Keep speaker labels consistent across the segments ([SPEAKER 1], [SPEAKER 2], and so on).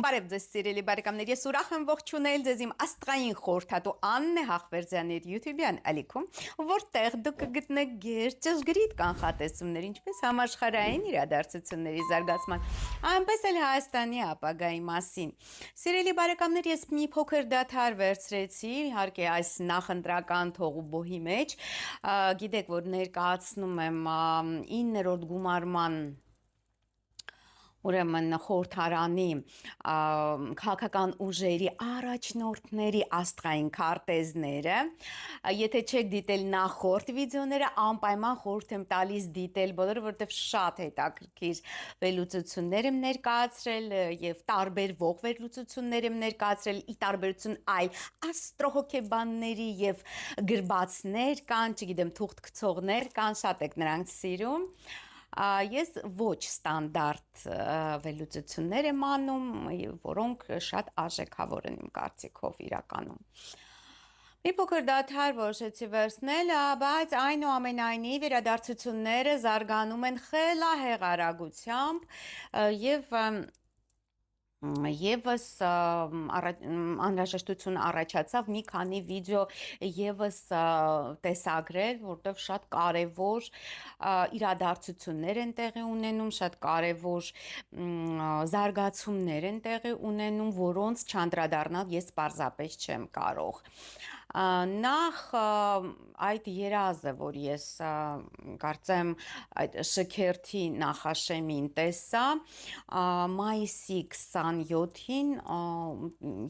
[SPEAKER 1] Բարև ձեզ սիրելի բարեկամներ, ես ուրախ եմ ողջունել ձեզ իմ աստղային խորհրդատու Աննե Հախվերդյանի YouTube-յան ալիքում, որտեղ դուք կգտնեք գեր ճշգրիտ կանխատեսումներ, ինչպես համաշխարհային իրադարձությունների զարգացման, այնպես էլ Հայաստանի ապագայի մասին։ Սիրելի բարեկամներ, ես մի փոքր դադար վերցրեցի, իհարկե այս նախընտրական թողուբոհի մեջ, գիտեք, որ ներկայացնում եմ 9-րդ գումարման ուրեմն խորհրդարանի քաղաքական ուժերի առաջնորդների աստղային քարտեզները, եթե չեք դիտել նախորդ վիդեոները, անպայման խորհուրդ եմ տալիս դիտել բոլորը, որովհետև շատ հետաքրքիր վերլուծություններ եմ ներկայացրել եւ տարբերվող վերլուծություններ եմ ներկայացրել, ի տարբերություն այլ աստրոհոգեբանների եւ գրբացներ կան, չգիտեմ, թուղթ գցողներ կան, շատ եք նրանց սիրում։ Ես ոչ ստանդարտ վերլուծություններ եմ անում, որոնք շատ արժեքավոր են իմ կարծիքով իրականում։ Մի փոքր դադար որոշեցի վերցնել, բայց այնուամենայնիվ իրադարձությունները զարգանում են խելահեղ արագությամբ եւ Եվս անհրաժեշտություն առաջացավ մի քանի վիդեո եւս տեսագրել, որտեղ շատ կարեւոր իրադարձություններ են տեղի ունենում, շատ կարեւոր զարգացումներ են տեղի ունենում, որոնց չանդրադառնալ ես պարզապես չեմ կարող։ Նախ այդ երազը, որ ես կարծեմ այդ շքերթի նախաշեմին տեսա, մայիսի 27-ին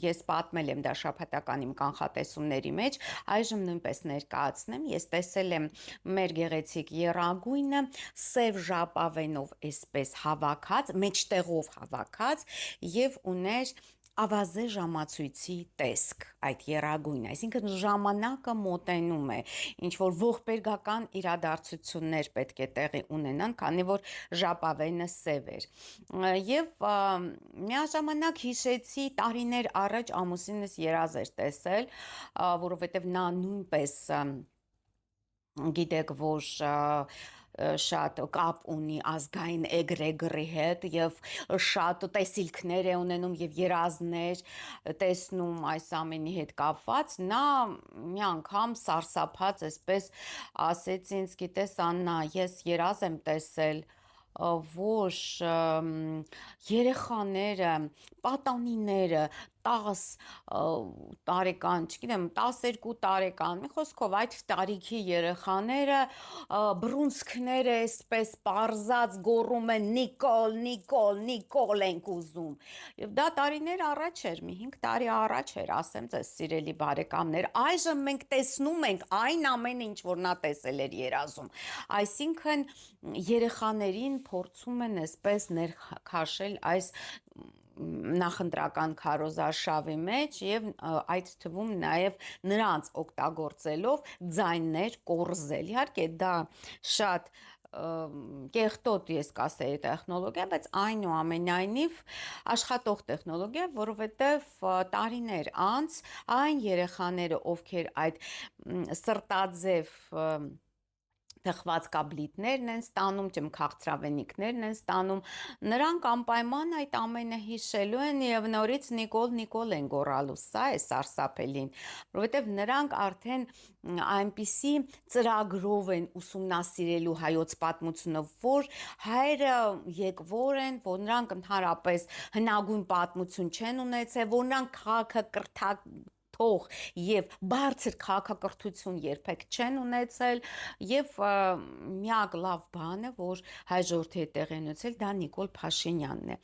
[SPEAKER 1] ես պատմել եմ դա շաբաթական իմ կանխատեսումների մեջ, այժմ նույնպես ներկայացնեմ, ես տեսել եմ մեր գեղեցիկ եռագույնը սև ժապավենով այսպես հավաքած, մեջտեղով հավաքած եւ ուներ ավազե ժամացույցի տեսք այդ եռագույնը, այսինքն ժամանակը մոտենում է, ինչ որ ողբերգական իրադարձություններ պետք է տեղի ունենան, քանի որ ժապավենը սև էր։ Եվ միաժամանակ հիշեցի տարիներ առաջ ամուսինս երազ էր տեսել, որովհետև նա նույնպես գիտեք, որ շատ կապ ունի ազգային էգրեգռի հետ եւ շատ տեսիլքներ է ունենում եւ երազներ տեսնում այս ամենի հետ կապված, նա մի անգամ սարսափած այսպես ասեց ինձ, գիտես Աննա, ես երազ եմ տեսել, որ երեխաները, պատանիները 10 տարեկան, չգիտեմ, 12 տարեկան, մի խոսքով այդ տարիքի երեխաները բռունցքները այսպես պարզած գոռում են Նիկոլ, Նիկոլ, Նիկոլ ենք ուզում։ Եվ դա տարիներ առաջ էր, մի 5 տարի առաջ էր, ասեմ ձեզ սիրելի բարեկամներ, այժմ մենք տեսնում ենք այն ամենը, ինչ որ նա տեսել էր երազում։ Այսինքն երեխաներին փորձում են այսպես ներքաշել այս նախընտրական քարոզարշավի մեջ եւ այդ թվում նաեւ նրանց օգտագործելով ձայններ կորզել։ Իհարկե դա շատ կեղտոտ ես կասեի տեխնոլոգիա, բայց այնուամենայնիվ աշխատող տեխնոլոգիա, որովհետև տարիներ անց այն երեխաները, ովքեր այդ սրտաձև թխված կաբլիտներն են ստանում, չեմ քաղցրավենիքներն են ստանում, նրանք անպայման այդ ամենը հիշելու են եւ նորից Նիկոլ, Նիկոլ են գոռալու, սա է սարսափելին, որովհետեւ նրանք արդեն այնպիսի ծրագրով են ուսումնասիրելու հայոց պատմությունը, որ հայերը եկվոր են, որ նրանք ընդհանրապես հնագույն պատմություն չեն ունեցել, որ նրանք քաղաքակրթակ թող եւ բարձր քաղաքակրթություն երբեք չեն ունեցել եւ միակ լավ բանը, որ հայ ժողովրդի հետ տեղի ունեցել, դա Նիկոլ Փաշինյանն է։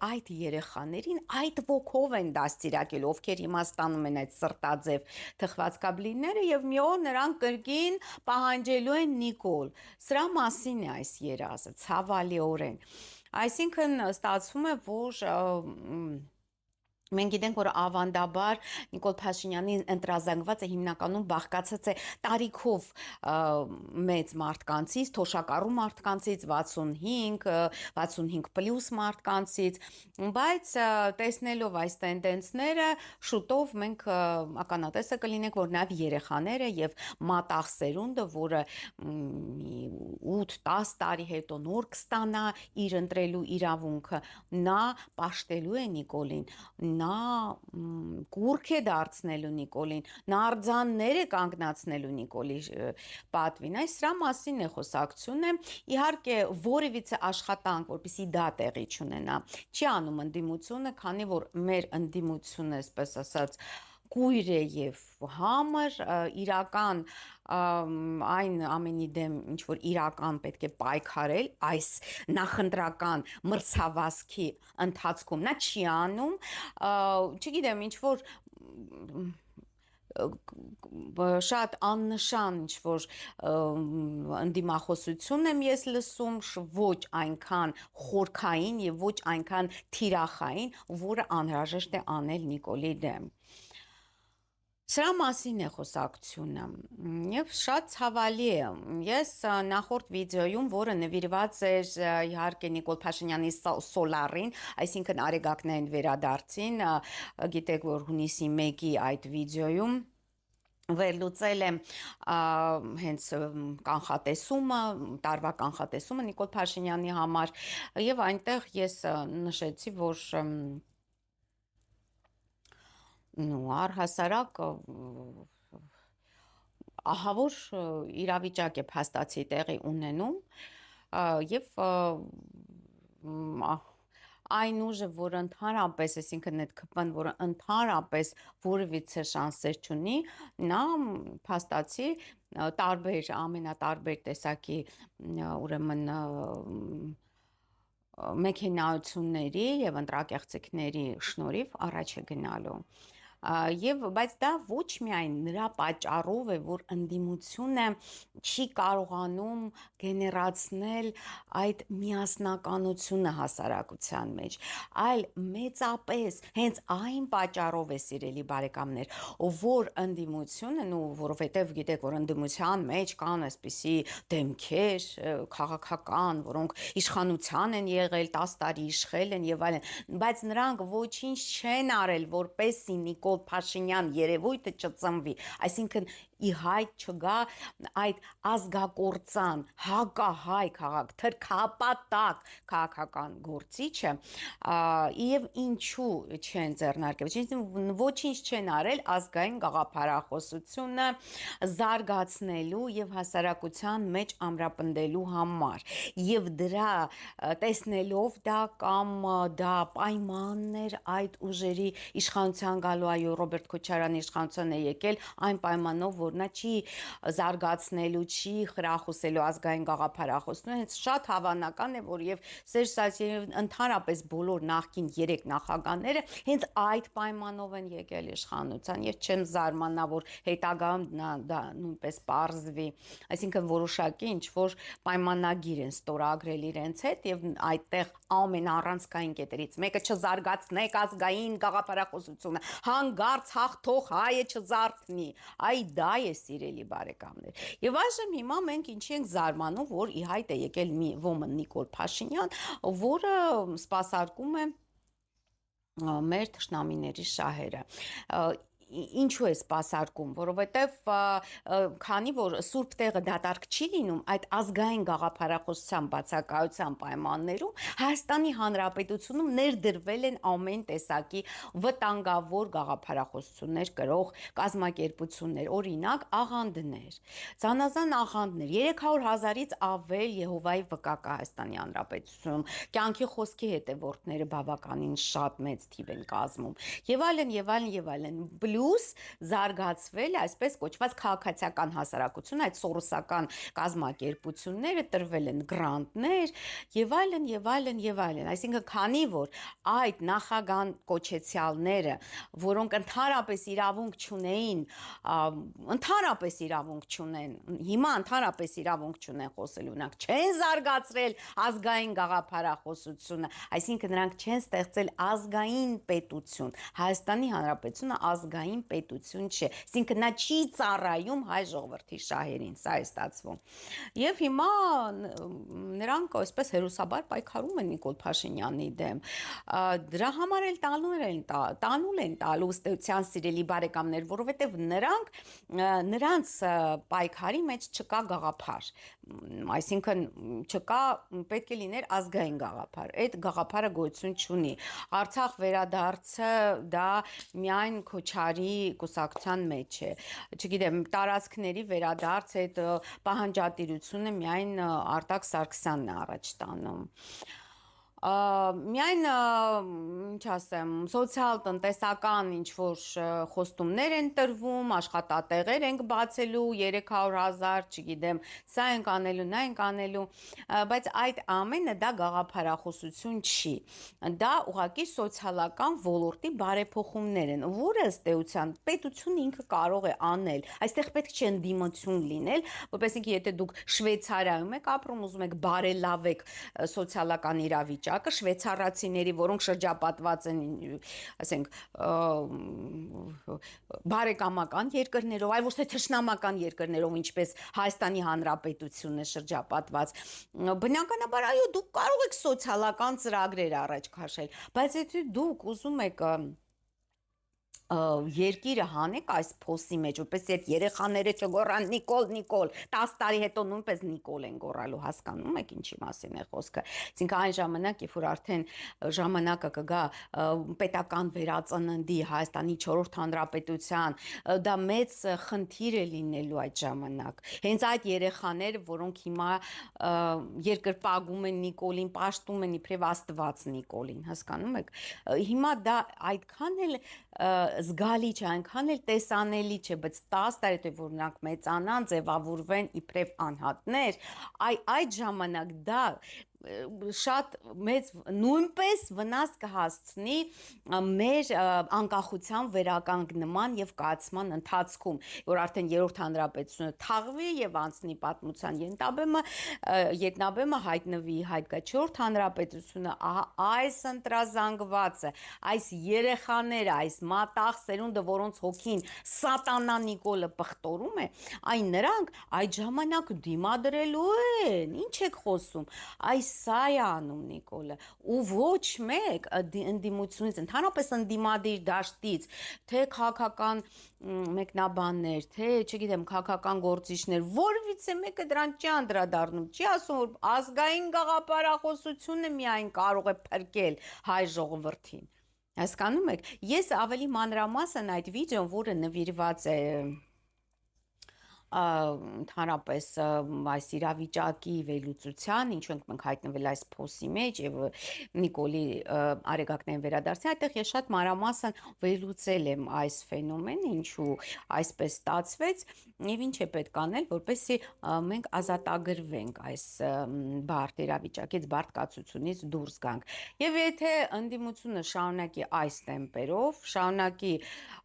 [SPEAKER 1] Այդ երեխաներին այդ ոգով են դաստիարակել, ովքեր հիմա ստանում են այդ սրտաձև թխված կաբլիները եւ մի օր նրանք կրկին պահանջելու են Նիկոլ։ Սրա մասին է այս երազը, ցավալիորեն։ Այսինքն ստացվում է, որ Մենք գիտենք, որ ավանդաբար Նիկոլ Փաշինյանի ընտրազանգվածը հիմնականում բաղկացած է տարիքով մեծ մարդկանցից, թոշակառու մարդկանցից, 65 պլյուս մարդկանցից, բայց տեսնելով այս տենդենսները, շուտով մենք ականատեսը կլինենք, որ նաև երեխաները եւ մատաղ սերունդը, որը 8-10 տարի հետո նոր կստանա իր ընտրելու իրավունքը, նա պաշտելու է Նիկոլին, նա կուրք է դարձնելու Նիկոլին, նա արձաններ է կանգնացնելու Նիկոլի պատվին, այս սրա մասին է խոսակցությունը, իհարկե որևիցե աշխատանք, որպեսզի դա տեղի չունենա, չի անում ընդդիմությունը, քանի որ մեր ընդդիմությունը, այսպես ասած, կույր է եւ համր, իրական այն ամենի դեմ ինչ որ իրական պետք է պայքարել այս նախընտրական մրցավազքի ընթացքում նա չի անում, չգիտեմ, ինչ որ շատ աննշան ինչ որ ընդդիմախոսություն եմ ես լսում, ոչ այնքան խորքային եւ ոչ այնքան թիրախային, որը անհրաժեշտ է անել Նիկոլի դեմ։ Սրա մասին է խոսակցությունը եւ շատ ցավալի է։ Ես նախորդ վիդեոյում, որը նվիրված էր իհարկե Նիկոլ Փաշինյանի սոլարին, այսինքն արեգակնային վերադարձին, գիտեք, որ հունիսի 1-ի այդ վիդեոյում վերլուծել եմ հենց կանխատեսումը, տարվա կանխատեսումը Նիկոլ Փաշինյանի համար եւ այնտեղ ես նշեցի, որ առհասարակ ահավոր իրավիճակ է փաստացի տեղի ունենում եւ այն ուժը, որ ընդհանրապես, այսինքն այդ ԿՊ-ն, որը ընդհանրապես որևիցե շանսեր չունի, նա փաստացի տարբեր ամենատարբեր տեսակի ուրեմն մեքենայությունների եւ ընտրակեղծիքների շնորհիվ առաջ է գնալու եւ բայց դա ոչ միայն նրա պատճառով է, որ ընդդիմությունը չի կարողանում գեներացնել այդ միասնականությունը հասարակության մեջ, այլ մեծապես հենց այն պատճառով է, սիրելի բարեկամներ, որ ընդդիմությունը, որովհետեւ գիտեք, որ ընդդիմության մեջ կան այսպիսի դեմքեր քաղաքական, որոնք իշխանության են եղել, 10 տարի իշխել են եւ այլն, բայց նրանք ոչինչ չեն արել, որպեսզի Նիկոլ Փաշինյան երևույթը չծնվի, այսինքն ի հայտ չգա այդ ազգակործան, հակահայ թրքապատակ քաղաքական գործիչը եւ ինչու չեն ձեռնարկել, ոչինչ չեն արել ազգային գաղափարախոսությունը զարգացնելու եւ հասարակության մեջ ամրապնդելու համար եւ դրա տեսնելով դա կամ դա պայմաններ այդ ուժերի իշխանության գալու, այո, Ռոբերտ Քոչարյանի իշխանության է եկել այն պայմանով, որ նա չի զարգացնելու, չի խրախուսելու ազգային գաղափարախոսությունը, հենց շատ հավանական է, որ եւ Սերժ Սարգսյանը ընդհանրապես բոլոր նախկին 3 նախագահները հենց այդ պայմանով են եկել իշխանության եւ չեմ զարմանա, որ հետագայում դա նույնպես պարզվի, այսինքն որոշակի ինչ որ պայմանագիր են ստորագրել իրենց հետ եւ այդտեղ ամենառանցքային կետերից մեկը չզարգացնեք ազգային գաղափարախոսությունը, հանգարց հաղթող հայը չզարթնի, այ դա է սիրելի բարեկամներ։ Եվ այժմ հիմա մենք ինչի ենք զարմանում, որ ի հայտ է եկել մի ոմն Նիկոլ Փաշինյան, որը սպասարկում է մեր թշնամիների շահերը։ Ինչու է սպասարկում, որովհետև քանի որ սուրբ տեղը դատարկ չի լինում այդ ազգային գաղափարախոսության բացակայության պայմաններում Հայաստանի Հանրապետությունում ներդրվել են ամեն տեսակի վտանգավոր գաղափարախոսություններ կրող կազմակերպություններ, օրինակ աղանդներ, զանազան աղանդներ, 300,000-ից ավել Եհովայի վկա կա Հայաստանի Հանրապետությունում, կյանքի խոսքի հետևորդները բավականին շատ մեծ թիվ են կազմում, եւ այլն, եւ այլն, եւ այլն, պլյուս զարգացվել այսպես կոչված քաղաքացիական հասարակություն, այդ սորոսական կազմակերպությունները տրվել են գրանտներ եւ այլն եւ այլն եւ այլն, այսինքն քանի որ այդ նախագահ կոչեցյալները, որոնք ընդհանրապես իրավունք չունեին, հիմա ընդհանրապես իրավունք չունեն խոսելու, նրանք չեն զարգացրել ազգային գաղափարախոսությունը, այսինքն նրանք չեն ստեղծել ազգային պետություն, Հայաստանի Հանրապետությունը ազգային պետություն չէ, այսինքն նա չի ծառայում հայ ժողովրդի շահերին, սա է ստացվում։ Եվ հիմա նրանք այսպես հերոսաբար պայքարում են Նիկոլ Փաշինյանի դեմ։ Դրա համար էլ տանուլ են տալու ըստ էության սիրելի բարեկամներ, որովհետև նրանց պայքարի մեջ չկա գաղափար, այսինքն չկա, պետք է լիներ ազգային գաղափար, այդ գաղափարը գոյություն չունի, Արցախ վերադարձը դա միայն Քոչարի կուսակցության մեջ է, չգիտեմ, տարածքների վերադարձ այդ պահանջատիրությունը միայն Արտակ Սարգսյանն է առաջ տանում, միայն, ինչ ասեմ, սոցիալ-տնտեսական ինչ-որ խոստումներ են տրվում, աշխատատեղեր ենք բացելու 300,000, չգիտեմ, սա ենք անելու, նա ենք անելու, բայց այդ ամենը դա գաղափարախոսություն չի, դա ուղղակի սոցիալական ոլորտի բարեփոխումներ են, որը ըստ էության պետությունը ինքը կարող է անել, այստեղ պետք չէ ընդդիմություն լինել, որպեսզի եթե դուք Շվեյցարիայում եք ապրում, ուզում եք բարելավեք սոցիալական իրավիճակը, շվեյցարացիների, որոնք շրջապատված են, ասենք, բարեկամական երկրներով, այլ ոչ թե թշնամական երկրներով, ինչպես Հայաստանի Հանրապետությունն է շրջապատված, բնականաբար, այո, դուք կարող եք սոցիալական ծրագրեր առաջ քաշել, բայց եթե դուք ուզում եք երկիրը հանեք այս փոսի մեջ, որպես այդ երեխաները չգոռան Նիկոլ, 10 տարի հետո նույնպես Նիկոլ են գոռալու, հասկանում եք ինչի մասին է խոսքը, այսինքն այն ժամանակ, երբ որ արդեն ժամանակը կգա պետական վերածննդի Հայաստանի 4-րդ հանրապետության, դա մեծ խնդիր է լինելու այդ ժամանակ, հենց այդ երեխաները, որոնք հիմա երկրպագում են Նիկոլին, պաշտում են իբրև Աստված Նիկոլին, հասկանում եք, հիմա դա այդքան էլ զգալի չէ, այնքան էլ տեսանելի չէ, բայց 10 տարի հետո որ նրանք մեծանան, ձևավորվեն իբրև անհատներ, այդ ժամանակ դա շատ մեծ նույնպես վնաս կհասցնի մեր անկախության վերականգնման եւ կայացման ընթացքում, որ արդեն 3-րդ հանրապետությունը թաղվի եւ անցնի պատմության ետնաբեմը հայտնվի հայկա 4-րդ հանրապետությունը, այս ընտրազանգվածը, այս երեխաները, այս մատաղ սերունդը, որոնց հոգին սատանա Նիկոլը պղտորում է, այն նրանք այդ ժամանակ դիմադրելու են, ինչ եք խոսում, սա է անում Նիկոլը ու ոչ մեկ ընդդիմությունից, ընդհանրապես ընդդիմադիր դաշտից, թե քաղաքական մեկնաբաններ, թե, չգիտեմ, քաղաքական գործիչներ, որևիցե մեկը դրան չի անդրադառնում, չի ասում, որ ազգային գաղափարախոսությունը միայն կարող է փրկել հայ ժողովրդին, հասկանում եք, ես ավելի մանրամասն այդ վիդեոն, որը նվիրված է ընդհանրապես այս իրավիճակի վերլուծության, ինչու ենք մենք հայտնվել այս փոսի մեջ եւ Նիկոլի արեգակնային վերադարձի, այդտեղ ես շատ մանրամասն վերլուծել եմ այս ֆենոմենը, ինչու այսպես ստացվեց եւ ինչ է պետք անել, որպեսզի մենք ազատագրվենք այս բարդ իրավիճակից, բարդ կացությունից դուրս գանք։ Եվ եթե ընդդիմությունը շարունակի այս տեմպերով, շարունակի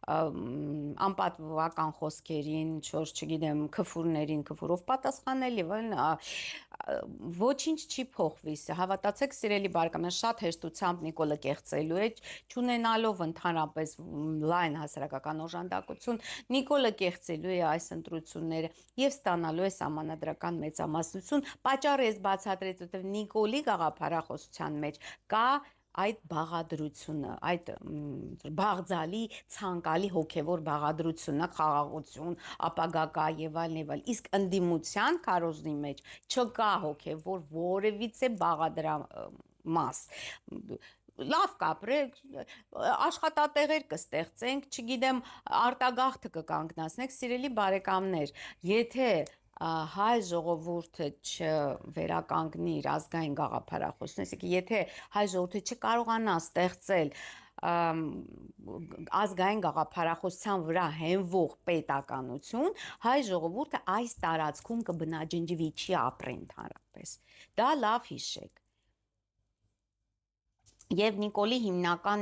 [SPEAKER 1] անպատվական խոսքերին, չգիտեմ, քֆուրով պատասխանել եւ այլն, ոչինչ չի փոխվի, հավատացեք սիրելի բարեկամներ, շատ հեշտությամբ Նիկոլը կեղծելու է, չունենալով ընդհանրապես լայն հասարակական օժանդակություն, Նիկոլը կեղծելու է այս ընտրությունները եւ ստանալու է սահմանադրական մեծամասնություն, պատճառը ես բացատրեց, որտեղ Նիկոլի գաղափարախոսության մեջ կա այդ բաղադրությունը, այդ բաղձալի, ցանկալի հոգևոր բաղադրությունը, խաղաղություն, ապագա եւ այլն, իսկ ընդդիմության քարոզնի մեջ չկա հոգևոր որևիցե բաղադրամաս, լավ կապրեք, աշխատատեղեր կստեղծենք, չգիտեմ, արտագաղթը կկանգնացնենք, սիրելի բարեկամներ, եթե հայ ժողովուրդը չվերականգնի իր ազգային գաղափարախոսն, այսինքն եթե հայ ժողովուրդը չկարողանա ստեղծել ազգային գաղափարախոսության վրա հենվող պետականություն, հայ ժողովուրդը այս տարածքում կբնաջնջվի, չի ապրի ընդհանրապես։ Դա լավ հիշեք։ Եվ Նիկոլի հիմնական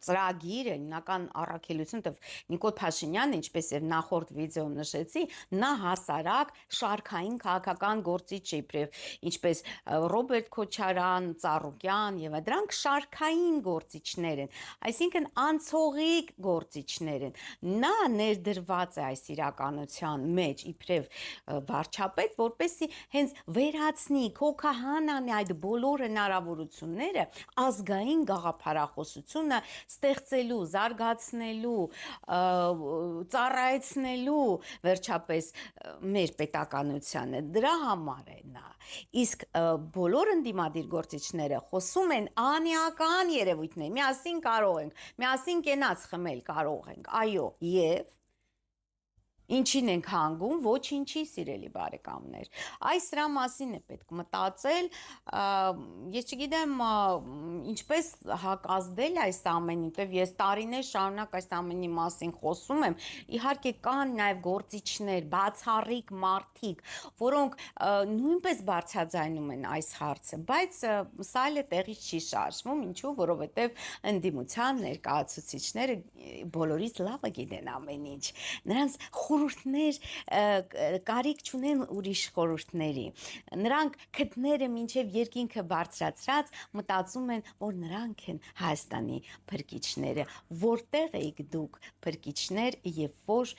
[SPEAKER 1] ծրագիրը, հիմնական առաքելությունը, որտեղ Նիկոլ Փաշինյանը, ինչպես եւ նախորդ վիդեոում նշեցի, նա հասարակ շարքային քաղաքական գործիչ է, իբրև ինչպես Ռոբերտ Քոչարյան, Ծառուկյան եւ դրանք շարքային գործիչներ են, այսինքն անցողիկ գործիչներ են։ Նա ներդրված է այս իրականության մեջ իբրև վարչապետ, որպեսզի հենց վերացնի, քոքահանանի այդ բոլոր հնարավորությունները ազգային գաղափարախոսությունը ստեղծելու, զարգացնելու, ծառայեցնելու վերջապես մեր պետականությանը, դրա համար է նա։ Իսկ բոլոր ընդդիմադիր գործիչները խոսում են անիական երևույթներ, միասին կարող ենք, միասին կենաց խմել կարող ենք, այո, եւ ինչին ենք հանգում, ոչինչի, սիրելի բարեկամներ։ Այս դրա մասին է պետք մտածել, ես չգիտեմ ինչպես հակազդել այս ամենին, տեւ ես տարիներ շարունակ այս ամենի մասին խոսում եմ, իհարկե կան նաև գործիչներ, բացառիկ մարդիկ, որոնք նույնպես բարձրաձայնում են այս հարցը, բայց սա էլ է տեղից չի շարժվում, ինչու, որովհետև ընդդիմության ներկայացուցիչները բոլորից լավը գիտեն ամեն ինչ, նրանց խորհուրդներ կարիք չունեն ուրիշ խորհուրդների, նրանք քթները մինչև երկինքը բարձրացրած մտածում են, որ նրանք են Հայաստանի փրկիչները, որտեղ եք դուք փրկիչներ, երբ որ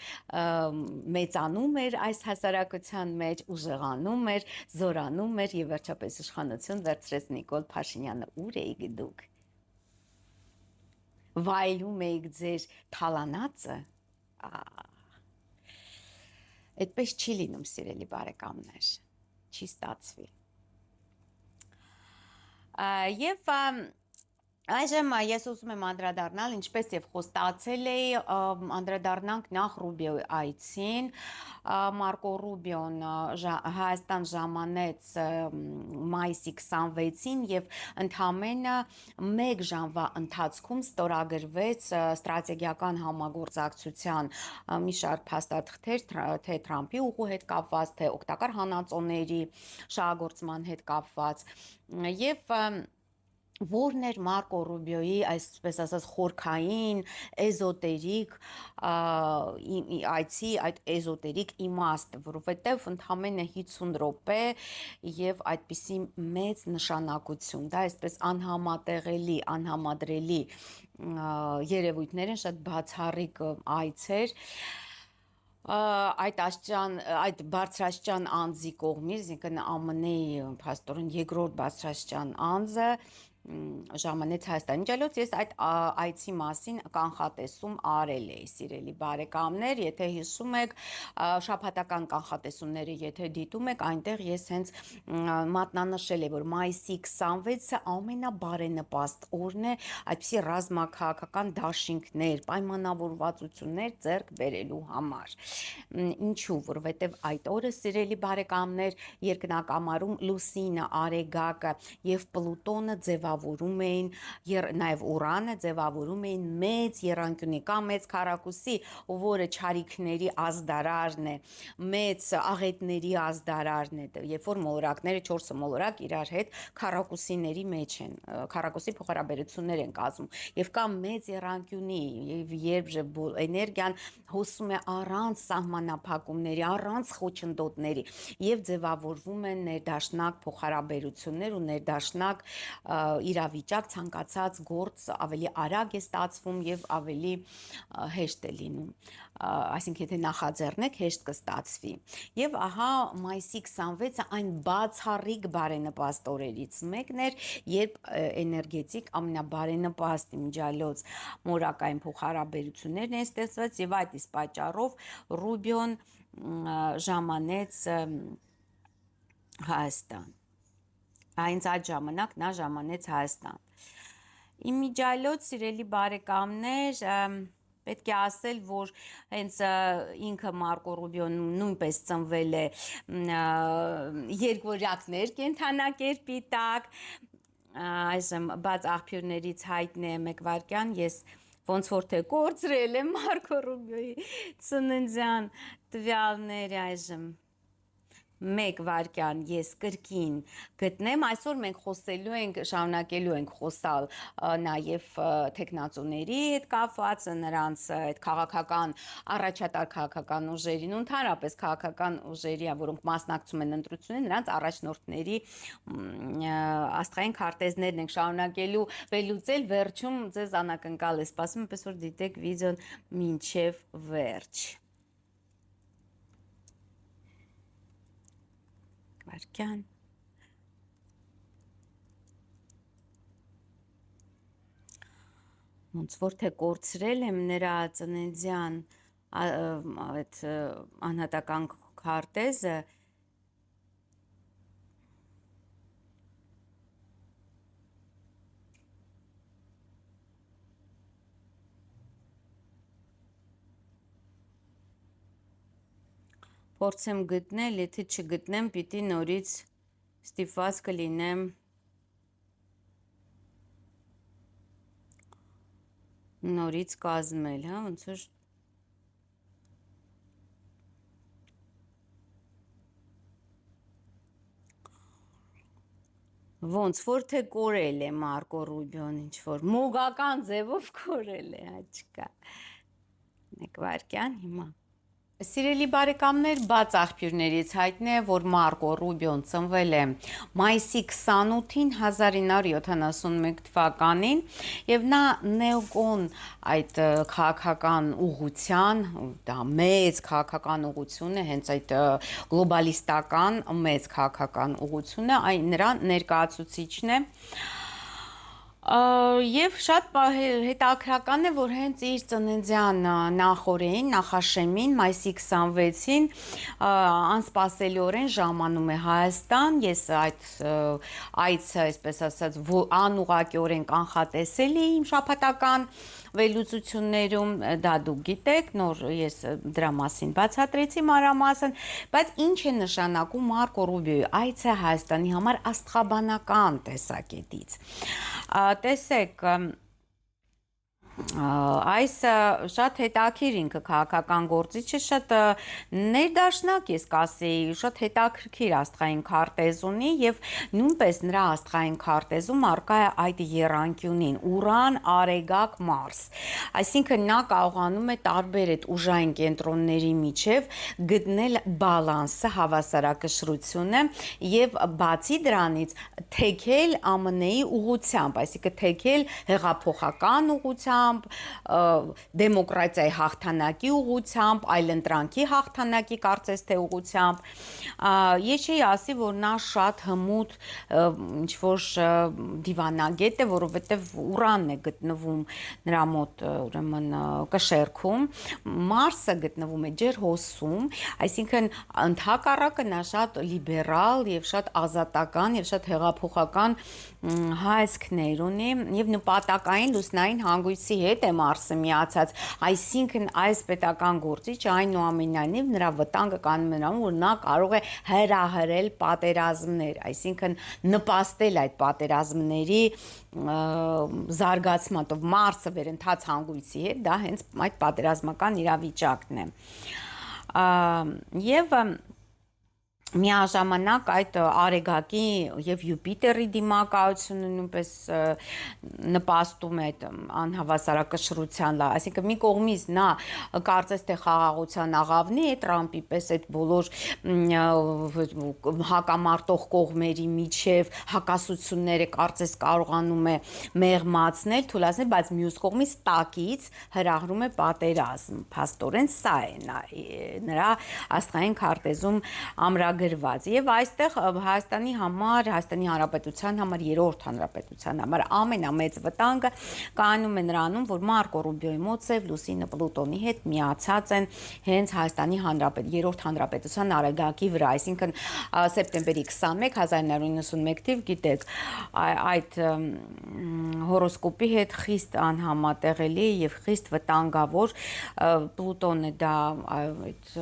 [SPEAKER 1] մեծանում էր այս հասարակության մեջ, ուժեղանում էր, զորանում էր եւ վերջապես իշխանություն վերցրեց Նիկոլ Փաշինյանը, ուր եք դուք, վայելում եք ձեր թալանածը, այդպես չի լինում, սիրելի բարեկամներ, չի ստացվի։ Եվ այժմ ես ուզում եմ անդրադառնալ, ինչպես եւ խոստացել էի, անդրադառնանք նախ Ռուբիոյի այցին, Մարկո Ռուբիոն Հայաստան ժամանեց մայիսի 26-ին եւ ընդամենը 1 ժամվա ընթացքում ստորագրվեց ստրատեգիական համագործակցության մի շարք փաստաթղթեր, թե Թրամփի ուղու հետ կապված, թե օգտակար հանածոների շահագործման հետ կապված եւ որն էր Մարկո Ռուբիոյի, այսպես ասած, խորքային, էզոտերիկ այցի, այդ էզոտերիկ իմաստը, որովհետև ընդամենը 50 րոպե եւ այդպիսի մեծ նշանակություն, դա այսպես անհամատեղելի, անհամադրելի երևույթներ են, շատ բացառիկ այց էր, այդ բարձրաստիճան անձի կողմից, այսինքն ԱՄՆ-ի փաստորեն երկրորդ բարձրաստիճան անձը ժամանեց Հայաստան։ Իմիջիայլոց ես այդ այցի մասին կանխատեսում արել էի, սիրելի բարեկամներ, եթե հիշում եք, շաբաթական կանխատեսումները եթե դիտում եք, այնտեղ ես հենց մատնանշել եմ, որ մայիսի 26-ը ամենաբարենպաստ օրն է այդպիսի ռազմաքաղաքական դաշինքներ, պայմանավորվածություններ ձեռք բերելու համար։ Ինչու, որովհետև այդ օրը, սիրելի բարեկամներ, երկնակամարում Լուսինը, Արեգակը եւ Պլուտոնը ձևավորում էին, նաև Ուրանը ձևավորում էին մեծ եռանկյունի կամ մեծ քառակուսի, որը չարիքների ազդարարն է, մեծ աղետների ազդարարն է, երբ որ մոլորակները 4 մոլորակ իրար հետ քառակուսիների մեջ են, քառակուսի փոխհարաբերություններ են կազմում, եւ կա մեծ եռանկյունի, եւ երբ էներգիան հոսում է առանց սահմանափակումների, առանց խոչընդոտների, եւ ձևավորվում են ներդաշնակ փոխհարաբերություններ ու ներդաշնակ իրավիճակ, ցանկացած գործ ավելի արագ է ստացվում եւ ավելի հեշտ է լինում, այսինքն եթե նախաձեռնեք, հեշտ կստացվի։ Եվ ահա մայիսի 26-ը այն բացառիկ բարենպաստ օրերից մեկն էր, երբ էներգետիկ ամենաբարենպաստ իմիջիայլոց մորակային փոխհարաբերություններն են ստեղծված եւ այդ իսկ պատճառով Ռուբիոն ժամանեց Հայաստան։ Հենց այդ ժամանակ նա ժամանեց Հայաստան։ Իմիջիայլոց, սիրելի բարեկամներ, Պետք է ասել, որ հենց ինքը Մարկո Ռուբիոն նույնպես ծնվել է երկվորյակներ կենդանակերպի տակ, այժմ բաց աղբյուրներից հայտնի է մեկ վարքյան, ես ոնց որ թե կորցրել եմ Մարկո Ռուբիոյի ծննդյան տվյալները այժմ մեկ վարքյան ես կրկին գտնեմ, այսօր մենք խոսելու ենք, շարունակելու ենք խոսալ նաև թեկնածուների հետ կապված, նրանց այդ քաղաքական, առաջատար քաղաքական ուժերին ու ընդհանրապես քաղաքական ուժերի, որոնք մասնակցում են ընտրություններին, նրանց առաջնորդների աստղային քարտեզներն ենք շարունակելու վերլուծել, վերջում ձեզ անակնկալ է սպասում, այնպես որ դիտեք վիդեոն մինչև վերջ։ Վարքյան ոնց որ թե կորցրել եմ նրա ծննդյան այդ անհատական քարտեզը փորձեմ գտնել, եթե չգտնեմ, պիտի նորից ստիպված կլինեմ նորից կազմել, հա, ոնց որ ոնց որ թե կորել է Մարկո Ռուբիոն, ինչ որ մոգական ձևով կորել է, աչկա։ Մեկ վարքյան հիմա Սիրելի բարեկամներ, բաց աղբյուրներից հայտնի է, որ Մարկո Ռուբիոն ծնվել է մայիսի 28-ին 1971 թվականին եւ նա նեոկոն այդ քաղաքական ուղղության, դա մեծ քաղաքական ուղղություն է, հենց այդ գլոբալիստական մեծ քաղաքական ուղղությունը, այն նրա ներկայացուցիչն է Եվ շատ հետաքրական է, որ հենց իր ծննդյան նախօրեին, նախաշեմին, մայիսի 26-ին անսպասելիորեն ժամանում է Հայաստան, ես այդ այցը, այսպես ասած, անուղղակիորեն կանխատեսել էի իմ շաբաթական վերլուծություններում, դա դուք գիտեք, նոր ես դրա մասին բացատրեցի մանրամասն, բայց ինչ է նշանակում Մարկո Ռուբիոյի այցը Հայաստանի համար աստղաբանական տեսակետից։ Տեսեք, այս շատ հետաքրքիր ինքը քաղաքական գործիչը, շատ ներդաշնակ ես կասեի, շատ հետաքրքիր աստղային քարտեզ ունի եւ նույնպես նրա աստղային քարտեզում առկա է այդ եռանկյունին՝ Ուրան, Արեգակ, Մարս։ Այսինքն նա կարողանում է տարբեր այդ ուժային կենտրոնների միջև գտնել բալանսը, հավասարակշռությունը եւ բացի դրանից թեքել ԱՄՆ-ի ուղղությամբ, այսինքն թեքել հեղափոխական ուղղությամբ դեմոկրատիայի հաղթանակի ուղղությամբ, այլընտրանքի հաղթանակի կարծես թե ուղղությամբ, ես չէի ասի, որ նա շատ հմուտ ինչ-որ դիվանագետ է, որովհետև Ուրանն է գտնվում նրա մոտ ուրեմն կշեռքում, Մարսը գտնվում է ջերհոսում, այսինքն ընդհակառակը նա շատ լիբերալ եւ շատ ազատական եւ շատ հեղափոխական հայացքներ ունի եւ նպատակային լուսնային հանգույցի հետ է Մարսը միացած, այսինքն այս պետական գործիչը այնուամենայնիվ նրա վտանգը կանում է նրանում, որ նա կարող է հրահրել պատերազմներ, այսինքն նպաստել այդ պատերազմների զարգացման, ով Մարսը վերընթաց հանգույցի հետ, դա հենց այդ պատերազմական իրավիճակն է։ Եվ միաժամանակ այդ Արեգակի եւ Յուպիտերի դիմակայությունը նույնպես նպաստում է անհավասարակշռության, այսինքն մի կողմից նա կարծես թե խաղաղության աղավնի է Տրամպի պես այդ բոլոր հակամարտող կողմերի միջև հակասությունները կարծես կարողանում է մեղմացնել, թույլատրել, բայց մյուս կողմից տակից հրահրում է պատերազմ։ Փաստորեն սա է նրա աստղային քարտեզում ամրագրված ծրագրված եւ այստեղ Հայաստանի համար, Հայաստանի Հանրապետության համար, երրորդ հանրապետության համար ամենամեծ վտանգը կայանում է նրանում, որ Մարկո Ռուբիոյի մոտ Սև լուսինը Պլուտոնի հետ միացած են հենց Հայաստանի երրորդ հանրապետության արեգակի վրա, այսինքն սեպտեմբերի 21 1991 թիվ գիտեք այդ հորոսկոպի հետ խիստ անհամատեղելի եւ խիստ վտանգավոր Պլուտոնը դա այդ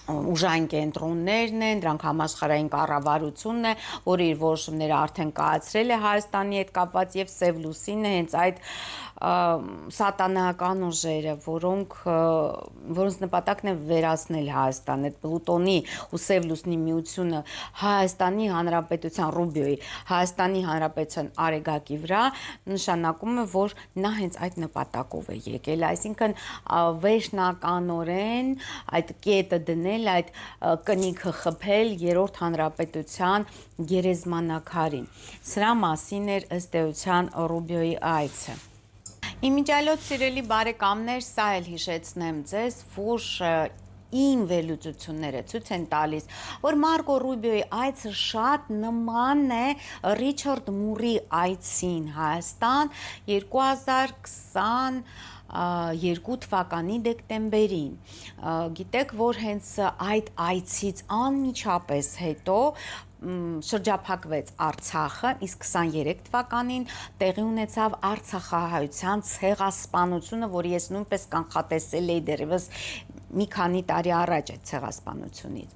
[SPEAKER 1] ուժային կենտրոններն են, դրանք համաշխարհային կառավարությունն է, որը իր որոշումները արդեն կայացրել է Հայաստանի հետ կապված եւ Սև լուսինը հենց այդ սատանայական ուժերը, որոնց նպատակն է վերացնել Հայաստանը, Պլուտոնի ու Սև լուսնի միությունը Հայաստանի Հանրապետության Ռուբիոյի Հայաստանի Հանրապետության արեգակի վրա նշանակում է, որ նա հենց այդ նպատակով է եկել, այսինքն վերջնականորեն այդ կետը դնել, այդ կնիքը խփել երրորդ հանրապետության գերեզմանակարին։ Սրա մասին էր ըստ էության Ռուբիոյի այցը։ Իմիջիալոց սիրելի բարեկամներ, սա էլ հիշեցնեմ ձեզ, որ իմ վերլուծությունները ցույց են տալիս, որ Մարկո Ռուբիոյի այցը շատ նման է Ռիչարդ Մուրի այցին Հայաստան 2022 թվականի դեկտեմբերին։ Գիտեք, որ հենց այդ այցից անմիջապես հետո շրջափակվեց Արցախը, իսկ 23 թվականին տեղի ունեցավ Արցախահայության ցեղասպանությունը, որը ես նույնպես կանխատեսել էի դեռևս մի քանի տարի առաջ այդ ցեղասպանությունից։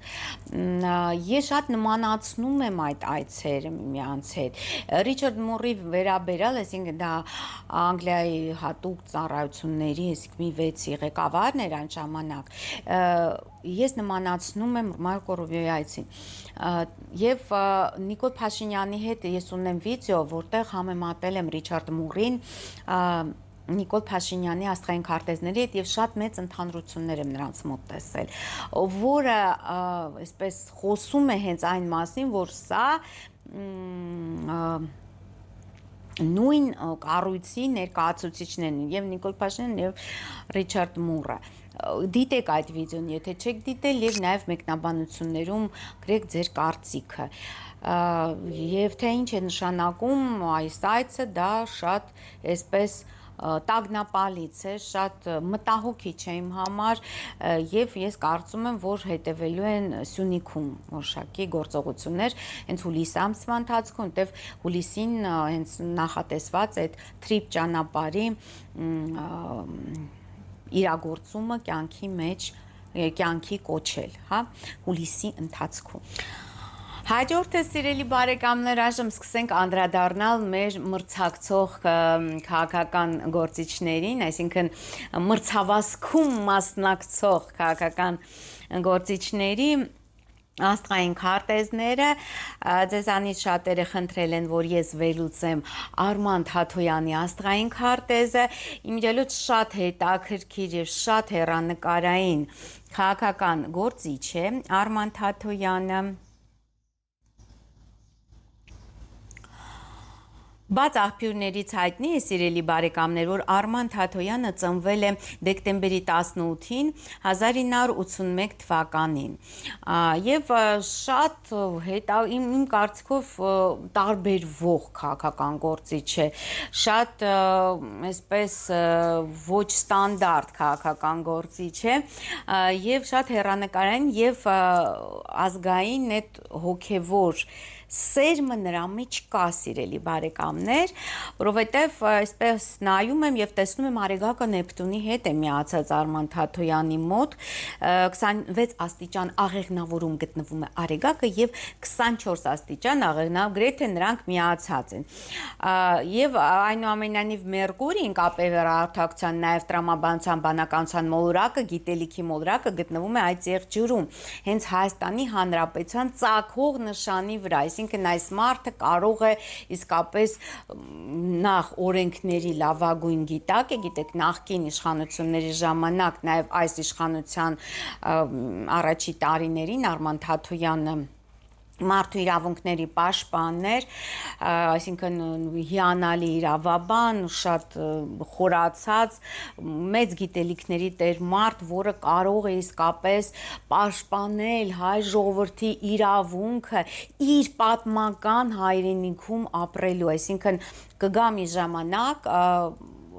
[SPEAKER 1] Ես շատ նմանացնում եմ այդ այցերը միմյանց հետ։ Ռիչարդ Մուրի վերաբերյալ, այսինքն դա Անգլիայի հատուկ ծառայությունների, այսինքն մի 6-ի ղեկավարն էր այն ժամանակ։ Ես նմանացնում եմ Մարկո Ռուբիոյի այցին։ Եվ Նիկոլ Փաշինյանի հետ ես ունեմ վիդեո, որտեղ համեմատել եմ Ռիչարդ Մուրին Նիկոլ Փաշինյանի աստղային քարտեզների հետ եւ շատ մեծ ընդհանրություններ եմ նրանց մոտ տեսել, որը այսպես խոսում է հենց այն մասին, որ սա նույն կառույցի ներկայացուցիչներն են, եւ Նիկոլ Փաշինյանն եւ Ռիչարդ Մուրը։ Դիտեք այդ վիդեոն, եթե չեք դիտել, եւ նաեւ մեկնաբանություններում գրեք ձեր կարծիքը։ Եվ թե ինչ է նշանակում այս այցը, դա շատ այսպես տագնապալից է, շատ մտահոգիչ է իմ համար եւ ես կարծում եմ, որ հետեւելու են Սյունիքում որոշակի գործողություններ հենց հուլիսի ամսվա ընթացքում, որտեւ հուլիսին հենց նախատեսված այդ թրիպ ճանապարհի իրագործումը կյանքի կոչել, հա, հուլիսի ընթացքում։ Հաջորդը սիրելի բարեկամներ, այժմ սկսենք անդրադառնալ մեր մրցակցող քաղաքական գործիչներին, այսինքն մրցավազքում մասնակցող քաղաքական գործիչների աստղային քարտեզները։ Ձեզանից շատերը խնդրել են, որ ես վերլուծեմ Արման Թաթոյանի աստղային քարտեզը, իմիջիալոց շատ հետաքրքիր եւ շատ հեռանկարային քաղաքական գործիչ է Արման Թաթոյանը։ Բաց աղբյուրներից հայտնի է, սիրելի բարեկամներ, որ Արման Թաթոյանը ծնվել է դեկտեմբերի 18-ին 1981 թվականին եւ շատ իմ կարծիքով տարբերվող քաղաքական գործիչ է, շատ այսպես ոչ ստանդարտ քաղաքական գործիչ է եւ շատ հեռանկարային եւ ազգային այդ հոգեվոր սերմը նրա մեջ կա, սիրելի բարեկամներ, որովհետև այսպես նայում եմ եւ տեսնում եմ Արեգակը Նեպտունի հետ է միացած Արման Թաթոյանի մոտ 26 աստիճան աղեղնավորում գտնվում է Արեգակը եւ 24 աստիճան աղեղնավ, գրեթե նրանք միացած են։ Եվ այնուամենայնիվ Մերկուրին կապեր արդյունքության նաեւ տրամաբանության բանականության մոլորակը, գիտելիքի մոլորակը գտնվում է այդ եղջյուրում, հենց Հայաստանի Հանրապետության ծագող նշանի վրա, այսինքն այս մարդը կարող է իսկապես նախ օրենքների լավագույն գիտակ է, գիտեք, նախկին իշխանությունների ժամանակ, նաև այս իշխանության առաջի տարիներին Արման Թաթոյանը մարդու իրավունքների պաշտպաններ, այսինքն հիանալի իրավաբան, շատ խորացած, մեծ գիտելիքների տեր մարդ, որը կարող է իսկապես պաշտպանել հայ ժողովրդի իրավունքը իր պատմական հայրենիքում ապրելու, այսինքն կգա մի ժամանակ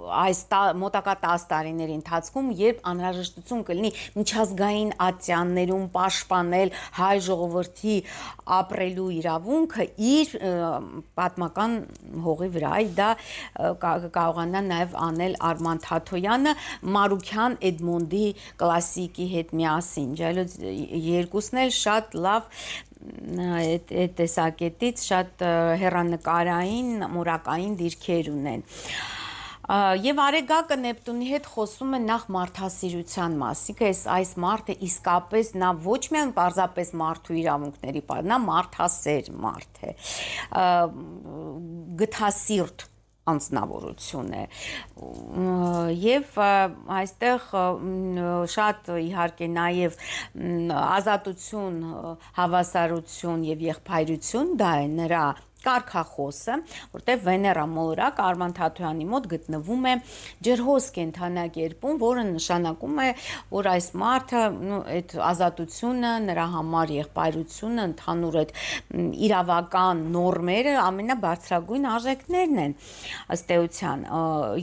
[SPEAKER 1] այս մոտակա 10 տարիների ընթացքում, երբ անհրաժեշտություն կլինի միջազգային ատյաններում պաշտպանել հայ ժողովրդի ապրելու իրավունքը իր պատմական հողի վրա, դա կարողանա նաև անել Արման Թաթոյանը Մարուքյան Էդմոնդի կլասիկի հետ միասին, երկուսն էլ շատ լավ այդ տեսակետից շատ հեռանկարային, մորակային դիրքեր ունեն։ Եվ Արեգակը Նեպտունի հետ խոսում է նախ մարդասիրության մասին, այս մարդը իսկապես նա ոչ միայն պարզապես մարդու իրավունքների, նա մարդասեր մարդ է, գթասիրտ անձնավորություն է, եւ այստեղ շատ իհարկե նաեւ ազատություն, հավասարություն եւ եղբայրություն դա է նրա կարգախոսը, որտեղ Վեներա մոլորակ Արման Թաթոյանի մոտ գտնվում է ջրհոս կենդանակերպում, որը նշանակում է, որ այս մարդը այդ ազատությունը, նրա համար եղբայրությունը, ընդհանուր այդ իրավական նորմերը ամենաբարձրագույն արժեքներն են ըստ էության։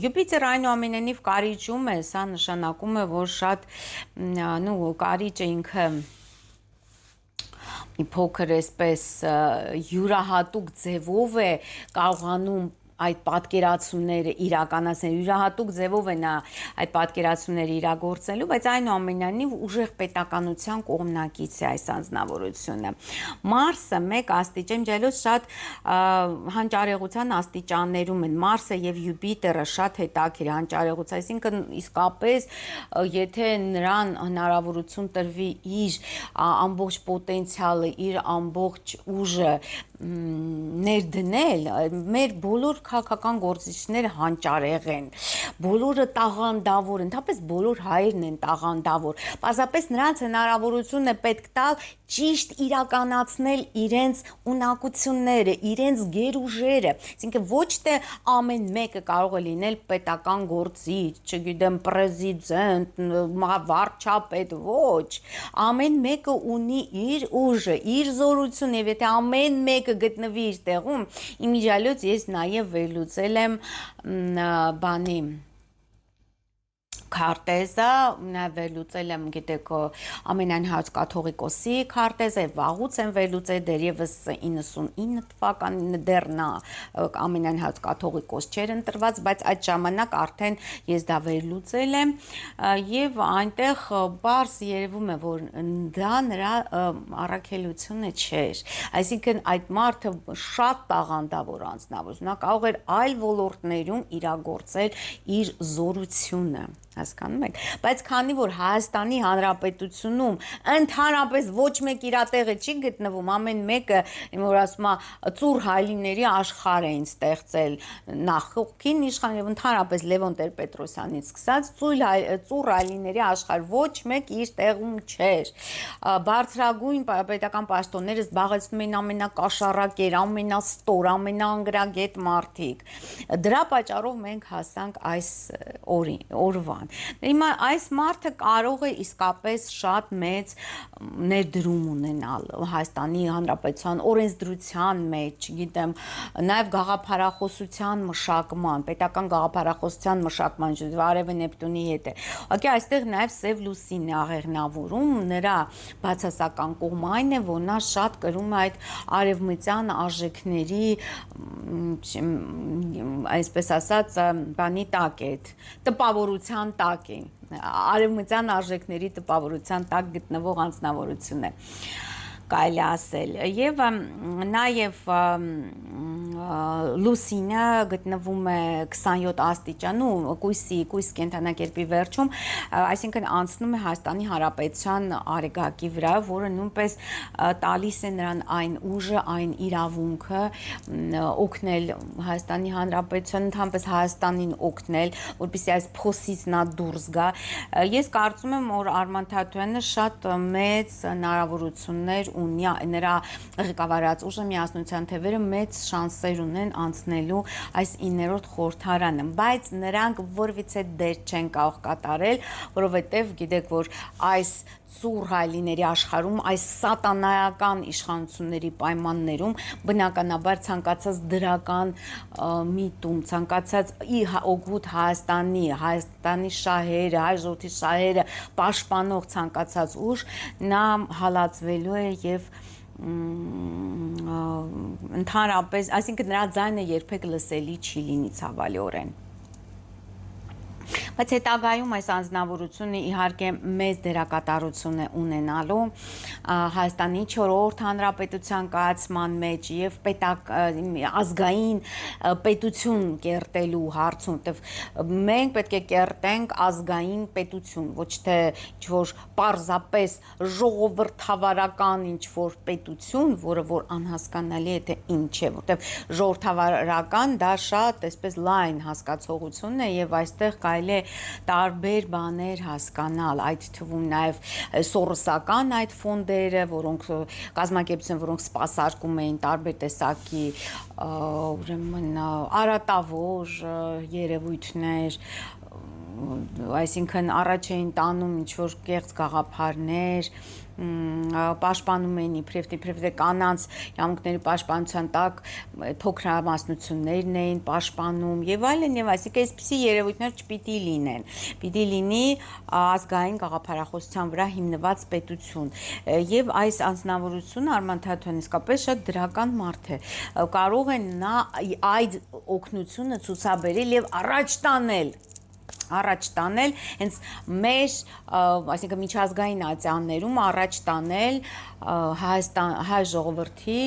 [SPEAKER 1] Յուպիտեր այնուամենայնիվ կարիճում է, սա նշանակում է, որ շատ կարիճը ինքը մի փոքր այսպես յուրահատուկ ձևով է կարողանում այդ պատկերացումները իրականացնել, յուրահատուկ ձևով է նա այդ պատկերացումները իրագործելու, բայց այնուամենայնիվ ուժեղ պետականության կողմնակից է այս անձնավորությունը։ Մարսը մեկ աստիճան ջալոց շատ հանճարեղության աստիճաններում են, Մարսը եւ Յուպիտերը շատ հետաքրքիր հանճարեղություն, այսինքն իսկապես եթե նրան հնարավորություն տրվի իր ամբողջ պոտենցիալը, իր ամբողջ ուժը ներդնել, մեր բոլոր քաղաքական գործիչները հանճարեղ են, բոլորը տաղանդավոր, ընդհանրապես բոլոր հայերն են տաղանդավոր, պարզապես նրանց հնարավորություն է պետք տալ ճիշտ իրականացնել իրենց ունակությունները, իրենց գերուժերը, այսինքն ոչ թե ամեն մեկը կարող է լինել պետական գործիչ, չգիտեմ, պրեզիդենտ, վարչապետ, ոչ, ամեն մեկը ունի իր ուժը, իր զորությունը, եւ եթե ամեն մեկը գտնվի իր տեղում, իմիջիալոց ես նաև վերլուծել եմ բանի քարտեզը, նաև վերլուծել եմ, գիտեք, ամենայն հայոց կաթողիկոսի քարտեզը, վաղուց եմ վերլուծել, դեռևս 99 թվականին դեռ նա ամենայն հայոց կաթողիկոս չէր ընտրված, բայց այդ ժամանակ արդեն ես դա վերլուծել եմ, եւ այնտեղ բարձ երևում է, որ դա նրա առաքելությունը չէր, այսինքն այդ մարդը շատ տաղանդավոր անձնավորություն, նա կարող էր այլ ոլորտներում իրագործել իր զորությունը, հասկանում եք, բայց քանի որ Հայաստանի Հանրապետությունում ընդհանրապես ոչ մեկ իր տեղը չի գտնվում, ամեն մեկը, որ ասում է ծուռ հայլիների աշխարհ էին ստեղծել նախկին իշխան եւ ընդհանրապես Լևոն Տեր-Պետրոսյանից սկսած ծուռ հայլիների աշխարհ, ոչ մեկ իր տեղում չէր, բարձրագույն պետական պաշտոնները զբաղեցնում էին ամենակաշառակեր, ամենաստոր, ամենաանգրագետ մարդիկ, դրա պատճառով մենք հասանք այս օրվան։ Հիմա այս մարդը կարող է իսկապես շատ մեծ ներդրում ունենալ Հայաստանի Հանրապետության օրենսդրության մեջ, չգիտեմ, նաև գաղափարախոսության մշակման, պետական գաղափարախոսության մշակման, Արևը Նեպտունի հետ է։ Ուղղակի այստեղ նաև Սև լուսինն է աղեղնավորում, նրա բացասական կողմը այն է, որ նա շատ կրում է այդ արևմտյան արժեքների, այսպես ասած, բանի տակ է, տպավորության տակ է, արևմտյան արժեքների տպավորության տակ գտնվող անձնավորություն է, կարելի ասել, եւ նաեւ լուսինը գտնվում է 27 աստիճանում, կույս կենդանակերպի վերջում, այսինքն անցնում է Հայաստանի Հանրապետության արեգակի վրա, որը նույնպես տալիս է նրան այն ուժը, այն իրավունքը օգնել Հայաստանի Հանրապետության, ընդհանրապես Հայաստանին օգնել, որպեսզի այս փոսից նա դուրս գա։ Ես կարծում եմ, որ Արման Թաթոյանը շատ մեծ հնարավորություններ ու նրա ղեկավարած ուժը միասնության թևերը մեծ շանսեր ունեն անցնելու այս 9-րդ խորհրդարանը, բայց նրանք որևիցե դեր չեն կարող կատարել, որովհետև գիտեք, որ այս ծուռ հայլիների աշխարհում, այս սատանայական իշխանությունների պայմաններում բնականաբար ցանկացած դրական միտում, ցանկացած օգուտ Հայաստանի շահերը, հայ ժողովրդի շահերը պաշտպանող ցանկացած ուժ նա հալածվելու է եւ ընդհանրապես, այսինքն նրա ձայնը երբեք լսելի չի լինի ցավալիորեն։ Բայց հետագայում այս անձնավորությունը իհարկե մեծ դերակատարություն է ունենալու Հայաստանի 4-րդ հանրապետության կայացման մեջ եւ ազգային պետություն կերտելու հարցում, որտեւ մենք պետք է կերտենք ազգային պետություն, ոչ թե ինչ-որ պարզապես ժողովրդավարական ինչ-որ պետություն, որը որ անհասկանալի է թե ինչ է, որտեւ ժողովրդավարական դա շատ այսպես լայն հասկացողություն է եւ այստեղ կարելի է տարբեր բաներ հասկանալ, այդ թվում նաև սորոսական այդ ֆոնդերը, որոնք կազմակերպություն, որոնք սպասարկում էին տարբեր տեսակի ուրեմն արատավոր երևույթներ, այսինքն առաջ էին տանում ինչ-որ կեղծ գաղափարներ, պաշտպանում էին իբրև կանանց իրավունքների պաշտպանության տակ փոքրամասնություններն էին պաշտպանում եւ այլն, այսինքն այսպիսի երևույթներ չպիտի լինեն, պիտի լինի ազգային գաղափարախոսության վրա հիմնված պետություն եւ այս անձնավորությունը Արման Թաթոյան իսկապես շատ դրական մարդ է, կարող է նա այդ օգնությունը ցուցաբերել եւ առաջ տանել հենց մեր, այսինքն միջազգային ատյաններում առաջ տանել հայ ժողովրդի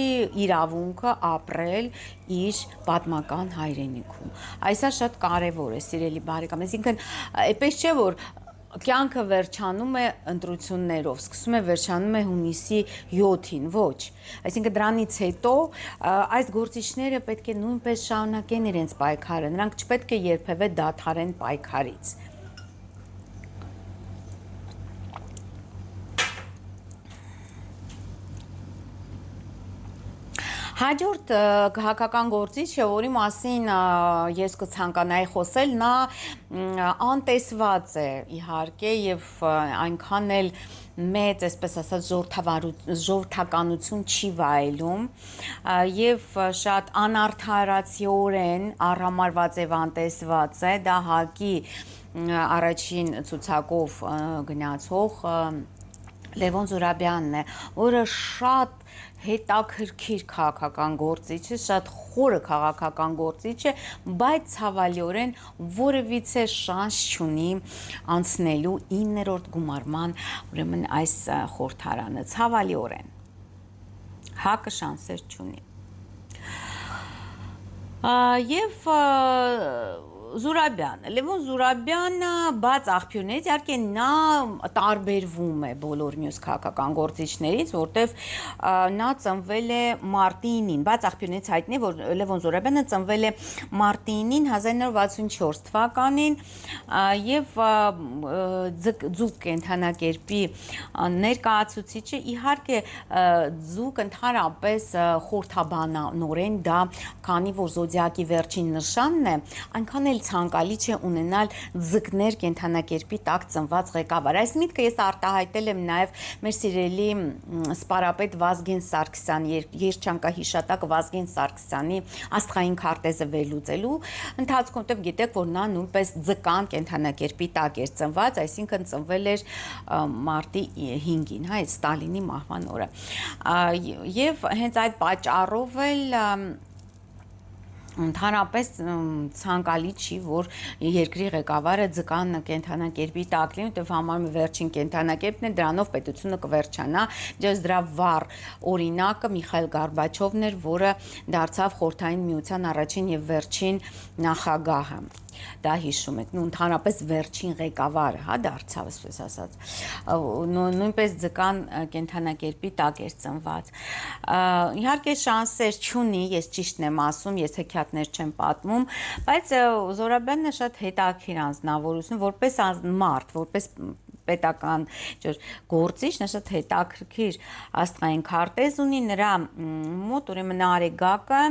[SPEAKER 1] իրավունքը ապրել իր պատմական հայրենիքում։ Այսա շատ կարևոր է, սիրելի բարեկամ, այսինքն այդպես չէ, որ կյանքը վերջանում է ընտրություններով, սկսում է վերջանում է հունիսի 7-ին, ոչ։ Այսինքն դրանից հետո այս գործիչները պետք է նույնպես շարունակեն իրենց պայքարը, նրանք չպետք է երբևէ դադարեն պայքարից։ Հաջորդ քաղաքական գործիչը, որի մասին ես կցանկանայի խոսել, նա անտեսված է իհարկե եւ այնքան էլ մեծ, այսպես ասած, ժողովրդականություն չի վայելում եւ շատ անարդարացիորեն առհամարված եւ անտեսված է, դա ՀԱԿ-ի առաջին ցուցակով գնացող Լևոն Զուրաբյանն է, որը շատ հետաքրքիր քաղաքական գործիչ է, շատ խորը քաղաքական գործիչ է, բայց ցավալիորեն որևիցե շանս չունի անցնելու 9-րդ գումարման, ուրեմն այս խորհրդարանը, ցավալիորեն։ ՀԱԿ-ը շանսեր չունի։ Եվ Լևոն Զուրաբյանը բաց աղբյուրներից, իհարկե նա տարբերվում է բոլոր մյուս քաղաքական գործիչներից, որտեվ նա ծնվել է մարտի 9-ին, բաց աղբյուրներից հայտնի է, որ Լևոն Զուրաբյանը ծնվել է մարտի 9-ին 1964 թվականին եւ ձուկ կենդանակերպի ներկայացուցիչը, իհարկե ձուկ ընդհանրապես խորհրդաբանորեն դա, քանի որ զոդիակի վերջին նշանն է, այնքան էլ ցանկալի չէ ունենալ ձկներ կենդանակերպի տակ ծնված ղեկավար։ Այս միտքը ես արտահայտել եմ նաև մեր սիրելի սպարապետ Վազգեն Սարգսյանի, երջանկահիշատակ Վազգեն Սարգսյանի աստղային քարտեզը վերլուծելու ընթացքում, որտեղ գիտեք, որ նա նույնպես ձկան կենդանակերպի տակ էր ծնված, այսինքն ծնվել էր մարտի 5-ին, հա, Ստալինի մահվան օրը։ Եվ հենց այդ պատճառով էլ ընդհանրապես ցանկալի չի, որ երկրի ղեկավարը ձկան կենդանակերպի տակ լինի, որտեղ համարում է վերջին կենդանակերպն է, դրանով պետությունը կվերջանա։ Ջես դրա վառ օրինակը Միխայիլ Գորբաչովն էր, որը դարձավ Խորհրդային Միության առաջին եւ վերջին նախագահը։ Դա հիշում եք, ընդհանրապես վերջին ղեկավարը, հա, դարձավ, այսպես ասած, նույնպես ձկան կենդանակերպի տակ էր ծնված։ Իհարկե շանսեր չունի, ես ճիշտն եմ ասում, ես հեքիաթներ չեմ պատմում, բայց Զուրաբյանն է շատ հետաքրքիր անձնավորություն, որպես մարդ, որպես պետական գործիչ, նա շատ հետաքրքիր աստղային քարտեզ ունի, նրա մոտ ուրեմն Արեգակը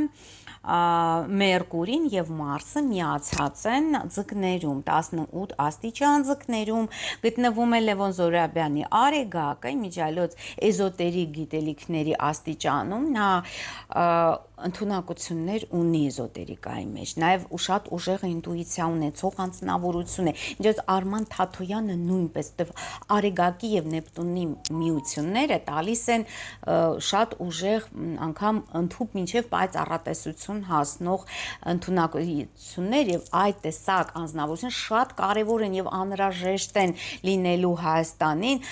[SPEAKER 1] Մերկուրին եւ Մարսը միացած են ձկներում 18 աստիճան ձկներում գտնվում է Լևոն Զորաբյանի Արեգակը իմիջիալոց էզոտերիկ գիտելիքների աստիճանում նա ընդունակություններ ունի էզոտերիկայի մեջ նաեւ շատ ուժեղ ինտուիցիա ունեցող անձնավորություն է ինչպես Արման Թաթոյանը նույնպես Արեգակի եւ Նեպտունի միությունները տալիս են շատ ուժեղ անգամ ընդհուպ մինչեւ պայծառատեսություն հասնող ընդունակություններ եւ այդ տեսակ անձնավորություն շատ կարեւոր են եւ անհրաժեշտ են լինելու Հայաստանին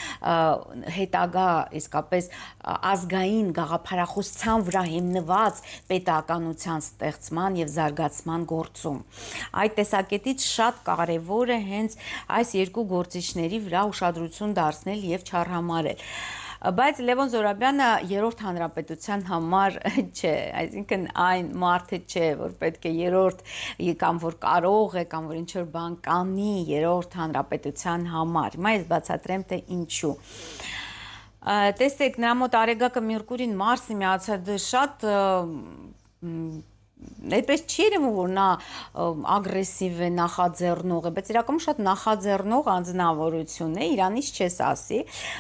[SPEAKER 1] հետագա իսկապես ազգային գաղափարախոսության վրա հիմնված պետականության ստեղծման եւ զարգացման գործում այդ տեսակետից շատ կարեւոր է հենց այս երկու գործիչների վրա ուշադրություն դարձնել եւ չառհամարել բայց Լևոն Զորաբյանը երրորդ հանրապետության համար չէ, այսինքն այն մարդը չէ, որ պետք է երրորդ կամ որ կարող է կամ որ ինչ-որ բան կանի երրորդ հանրապետության համար։ Հիմա ես բացատրեմ թե ինչու։ Տեսեք, նրա մոտ Արեգակը Մերկուրին Մարսը միացած շատ այդպես չի երևում, որ նա ագրեսիվ է, նախաձեռնող է, բայց իրականում շատ նախաձեռնող անձնավորություն է, իրանից չես ասի,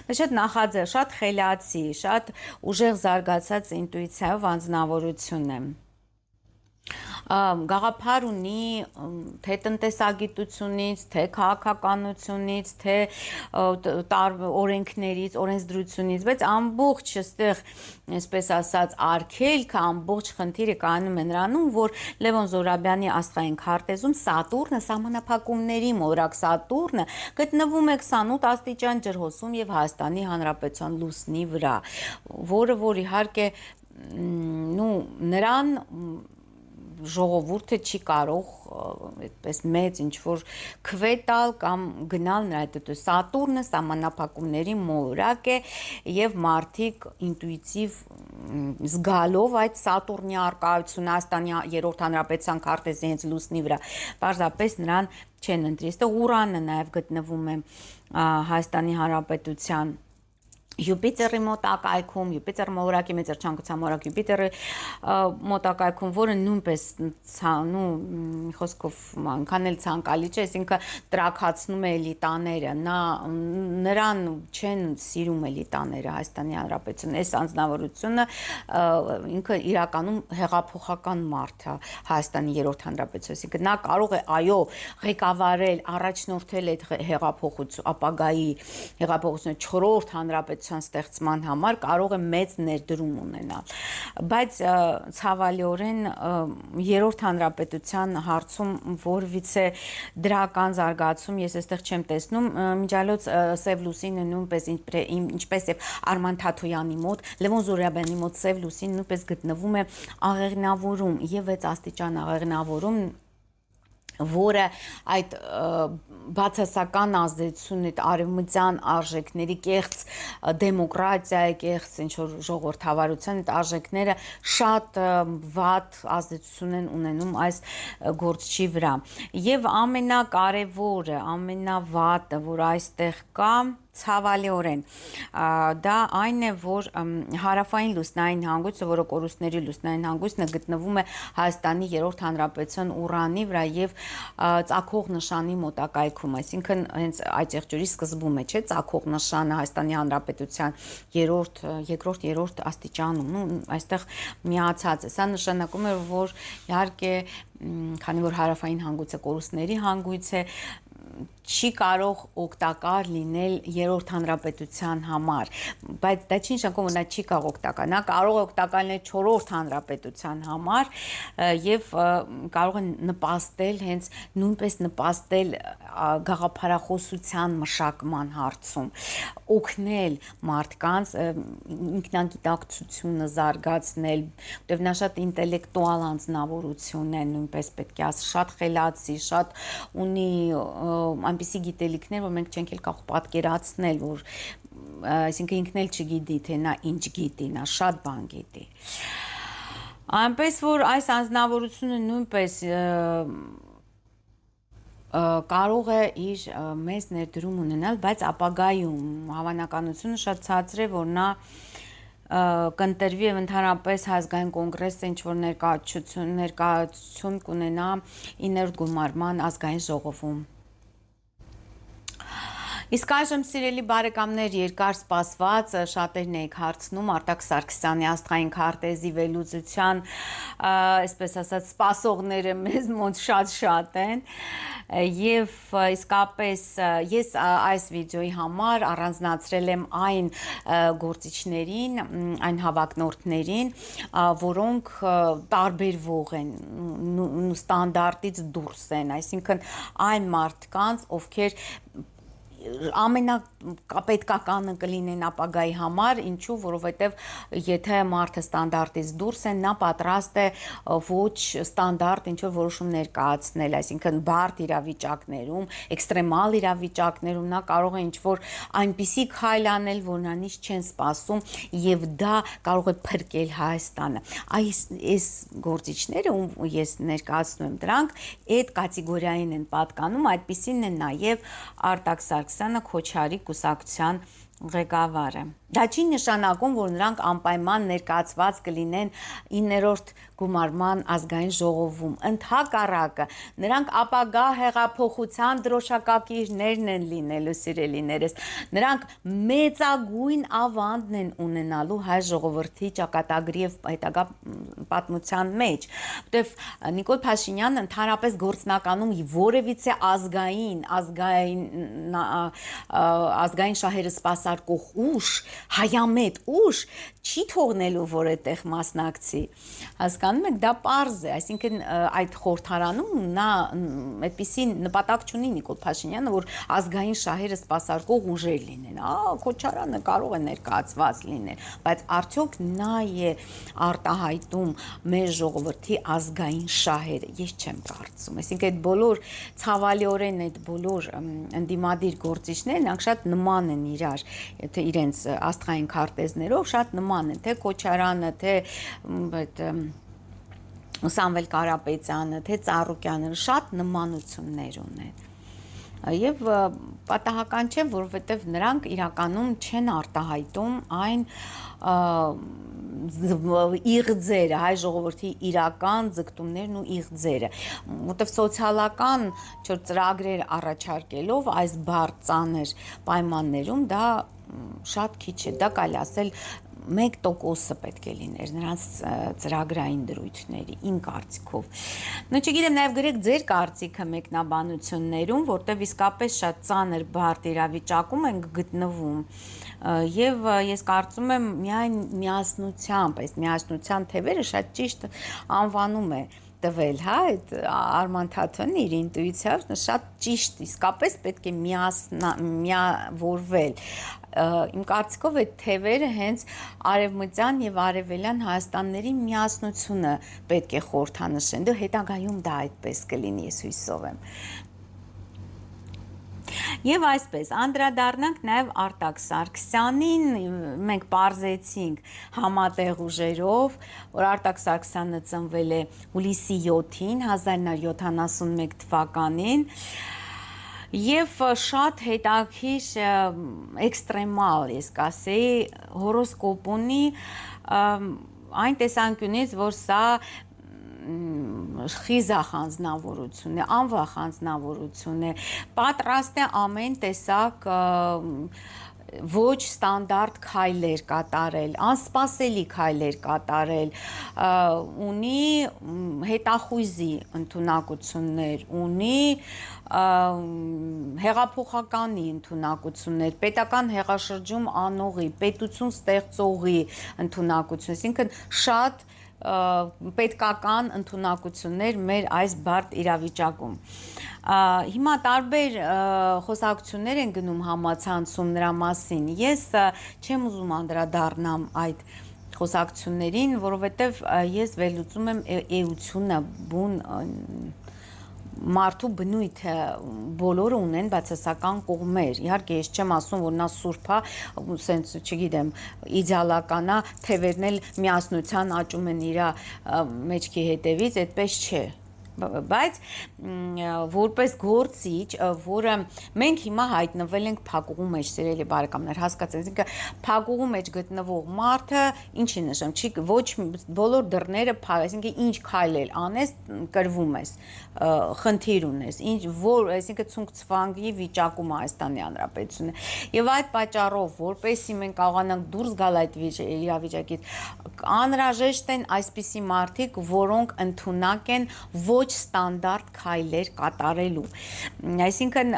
[SPEAKER 1] բայց շատ նախաձեռ, շատ խելացի, շատ ուժեղ զարգացած ինտուիցիայով անձնավորություն է։ Գաղափար ունի թե տնտեսագիտությունից, թե քաղաքականությունից, թե օրենքներից, օրենսդրությունից, բայց ամբողջ այստեղ, այսպես ասած, արգելքը, ամբողջ խնդիրը կայանում է նրանում, որ Լևոն Զորաբյանի աստղային քարտեզում Սատուրնը սահմանափակումների մոլորակ Սատուրնը գտնվում է 28 աստիճան ջրհոսում եւ Հայաստանի Հանրապետության լուսնի վրա, որը որ իհարկե նրան ժողովուրդը չի կարող այդպես մեծ ինչ-որ քվետալ կամ գնալ նրա այդ Սատուրնը սահմանափակումների մոլորակ է եւ մարդիկ ինտուիտիվ զգալով այդ Սատուրնի արկայությունը Հայաստանի երրորդ հանրապետության քարտեզի հենց լուսնի վրա պարզապես նրան չեն ընտրի։ Այստեղ Ուրանը նաեւ գտնվում է Հայաստանի Հանրապետության Յուպիտերի մոտակայքում, Յուպիտեր մոլորակի մեծերչանկության մոլորակ Յուպիտերի մոտակայքում, որը նույնպես խոսքով այնքան էլ ցանկալի չէ, այսինքն տրաքացնում է էլիտաները, նրան չեն սիրում էլիտաները Հայաստանի Հանրապետության, այս անձնավորությունը ինքը իրականում հեղափոխական մարդ է Հայաստանի երրորդ հանրապետության, այսինքն նա կարող է այո ղեկավարել, առաջնորդել այդ հեղափոխություն, ապագայի հեղափոխությունը 4-րդ հանրապետության ստեղծման համար կարող է մեծ ներդրում ունենալ, բայց ցավալիորեն երրորդ հանրապետության հարցում որևիցե դրական զարգացում ես այստեղ չեմ տեսնում, միջալոց Սև լուսինը նույնպես ինչպես եւ Արման Թաթոյանի մոտ, Լևոն Զորաբյանի մոտ Սև լուսինը նույնպես գտնվում է աղեղնավորում եւ 6 աստիճան աղեղնավորում որը այդ բացասական ազդեցությունը արևմտյան արժեքների կեղծ դեմոկրատիայի կեղծ ինչ-որ ժողովրդավարության այդ արժեքները շատ վատ ազդեցություն են ունենում այս գործչի վրա եւ ամենակարևորը ամենավատը որ այստեղ կա ցավալիորեն դա այն է որ հարավային լուսնային հանգույցը որը կորուստների լուսնային հանգույցն է գտնվում է Հայաստանի երրորդ հանրապետության Ուրանի վրա եւ ծագող նշանի մոտակայքում այսինքն հենց այդ եղջյուրի սկզբում է չէ ծագող նշանը Հայաստանի հանրապետության երկրորդ աստիճանում այստեղ միացած է սա նշանակում է որ իհարկե քանի որ հարավային հանգույցը կորուստների հանգույց է չի կարող օգտակար լինել երրորդ հանրապետության համար, բայց դա չի նշանակում, որ նա չի կարող օգտակար, նա կարող է օգտակար լինել 4-րդ հանրապետության համար եւ կարող է նպաստել հենց նույնպես նպաստել գաղափարախոսության մշակման հարցում, օգնել մարդկանց ինքնագիտակցությունը զարգացնել, որտեղ նա շատ ինտելեկտուալ անձնավորություն է, նույնպես պետք է ասել, շատ խելացի, շատ ունի այնպիսի գիտելիքներ, որ մենք չենք էլ կարող պատկերացնել, որ այսինքն ինքն էլ չգիտի, թե նա ինչ գիտի, նա շատ բան գիտի։ Այնպես որ այս անձնավորությունը նույնպես կարող է իր մեծ ներդրում ունենալ, բայց ապագայում հավանականությունը շատ ցածր է, որ նա կընտրվի եւ ընդհանրապես հայազգային կոնգրեսը ինչ որ ներկայացություն կունենա 9-րդ գումարման ազգային ժողովում։ Իսկ այժմ սիրելի բարեկամներ, երկար սպասված շատերն եք հարցնում Արտակ Սարգսյանի աստղային քարտեզի վերլուծության, այսպես ասած, սպասողները մեզ մոտ շատ են, եւ իսկապես ես այս վիդեոյի համար առանձնացրել եմ այն գործիչներին, այն հավակնորդներին, որոնք տարբերվող են, ստանդարտից դուրս են, այսինքն այն մարդկանց, ովքեր ամենակապետկականը կլինեն ապագայի համար, ինչու, որովհետև եթե մարդը ստանդարտից դուրս է, նա պատրաստ է ոչ ստանդարտ ինչ-որ որոշումներ կայացնել, այսինքն բարդ իրավիճակներում, էքստրեմալ իրավիճակներում նա կարող է ինչ-որ այնպիսի քայլ անել, որ նրանից չեն սպասում եւ դա կարող է փրկել Հայաստանը։ Այս գործիչները, ում ես ներկայացնում եմ դրանք, այդ կատեգորիային են պատկանում, այդպիսին է նաեւ Արտակ Սարգսյանը Քոչարի կուսակցության ղեկավարը։ Դա չի նշանակում, որ նրանք անպայման ներկայացված կլինեն 9-րդ գումարման ազգային ժողովում։ Ընդհակառակը, նրանք ապագա հեղափոխության դրոշակակիրներն են լինելու, սիրելիներս։ Նրանք մեծագույն ավանդն են ունենալու հայ ժողովրդի ճակատագրի եւ հետագա պատմության մեջ, որտեվ Նիկոլ Փաշինյանը ընդհանրապես գործնականում որևիցե ազգային շահերը սպասարկող ուժ, հայամետ ուժ չի թողնելու, որ այդտեղ մասնակցի։ Հասկանում եք, դա պարզ է, այսինքն այդ խորհրդարանում նա այդպիսի նպատակ չունի Նիկոլ Փաշինյանը, որ ազգային շահերը սպասարկող ուժեր լինեն։ Քոչարյանը կարող է ներկայացված լինել, բայց արդյոք նա է արտահայտում մեր ժողովրդի ազգային շահերը։ Ես չեմ կարծում։ Այսինքն այդ բոլոր ցավալիորեն այդ բոլոր ընդդիմադիր գործիչները, նրանք շատ նման են իրար, թե իրենց աստղային քարտեզներով շատ նման են, թե Քոչարյանը, թե այդ Սամվել Կարապետյանը, թե Ծառուկյանը շատ նմանություններ ունեն։ Եվ պատահական չէ, որովհետև նրանք իրականում չեն արտահայտում այն իղձերը, հայ ժողովրդի իրական ձգտումներն ու իղձերը, որտեվ սոցիալական ծրագրեր առաջարկելով այս բարդ ծանր պայմաններում դա շատ քիչ է, դա կարելի ասել 1% պետք է լիներ նրանց ծրագրային դրույթների, իմ կարծիքով։ Չգիտեմ, նաև գրեք ձեր կարծիքը մեկնաբանություններում, որտեղ իսկապես շատ ծանր բարդ իրավիճակում ենք գտնվում։ Եվ ես կարծում եմ միայն միասնությամբ, այս միասնության թևերը շատ ճիշտ անվանում է տվել, հա, այդ Արման Թաթոնը իր ինտուիցիայով շատ ճիշտ, իսկապես պետք է միավորվել։ Իմ կարծիքով այդ թևերը հենց արևմտյան եւ արևելյան Հայաստանների միասնությունը պետք է խորհրդանշեն։ Դե հետագայում դա այդպես կլինի, ես հույսով եմ։ Եվ այսպես, անդրադառնանք նաև Արտակ Սարգսյանին, մենք պարզեցինք համատեղ ուժերով, որ Արտակ Սարգսյանը ծնվել է հուլիսի 7-ին 1971 թվականին, եւ շատ հետաքրքիր էքստրեմալ, ես կասեի, հորոսկոպ ունի այն տեսանկյունից, որ սա խիզախ անձնավորություն է, անվախ անձնավորություն է, պատրաստ է ամեն տեսակ ոչ ստանդարտ քայլեր կատարել, անսպասելի քայլեր կատարել, ունի հետախույզի ընդունակություններ, ունի հեղափոխականի ընդունակություններ, պետական հեղաշրջում անողի, պետություն ստեղծողի ընդունակություն, այսինքն շատ պետքական ընդունակություններ մեր այս բարդ իրավիճակում։ Հիմա տարբեր խոսակցություններ են գնում համացանցում նրա մասին։ Ես չեմ ուզում անդրադառնամ այդ խոսակցություններին, որովհետև ես վերլուծում եմ էությունը, բուն մարդու բնույթը, բոլորը ունեն բացասական կողմեր։ Իհարկե, ես չեմ ասում, որ նա սուրբ է, սենց, չգիտեմ, իդեալական է, թևերն էլ միասնության աճում են իր մեջքի հետևից, այդպես չէ։ բայց որպես գործիչ, որը մենք հիմա հայտնվել ենք փակուղու մեջ, սիրելի բարեկամներ, հասկացեք, այսինքն փակուղու մեջ գտնվող մարդը ինչի նշեմ, չի ոչ բոլոր դռները, այսինքն ինչ քայլ էլ անես, կրվում ես, խնդիր ունես, ինչ որ, այսինքն ցունց-ցվանգի վիճակում Հայաստանի Հանրապետությունը։ Եվ այդ պատճառով, որպեսզի մենք կարողանանք դուրս գալ այդ իրավիճակից, անհրաժեշտ են այսպիսի մարդիկ, որոնք ընդունակ են ոչ ստանդարտ քայլեր կատարելու։ Այսինքն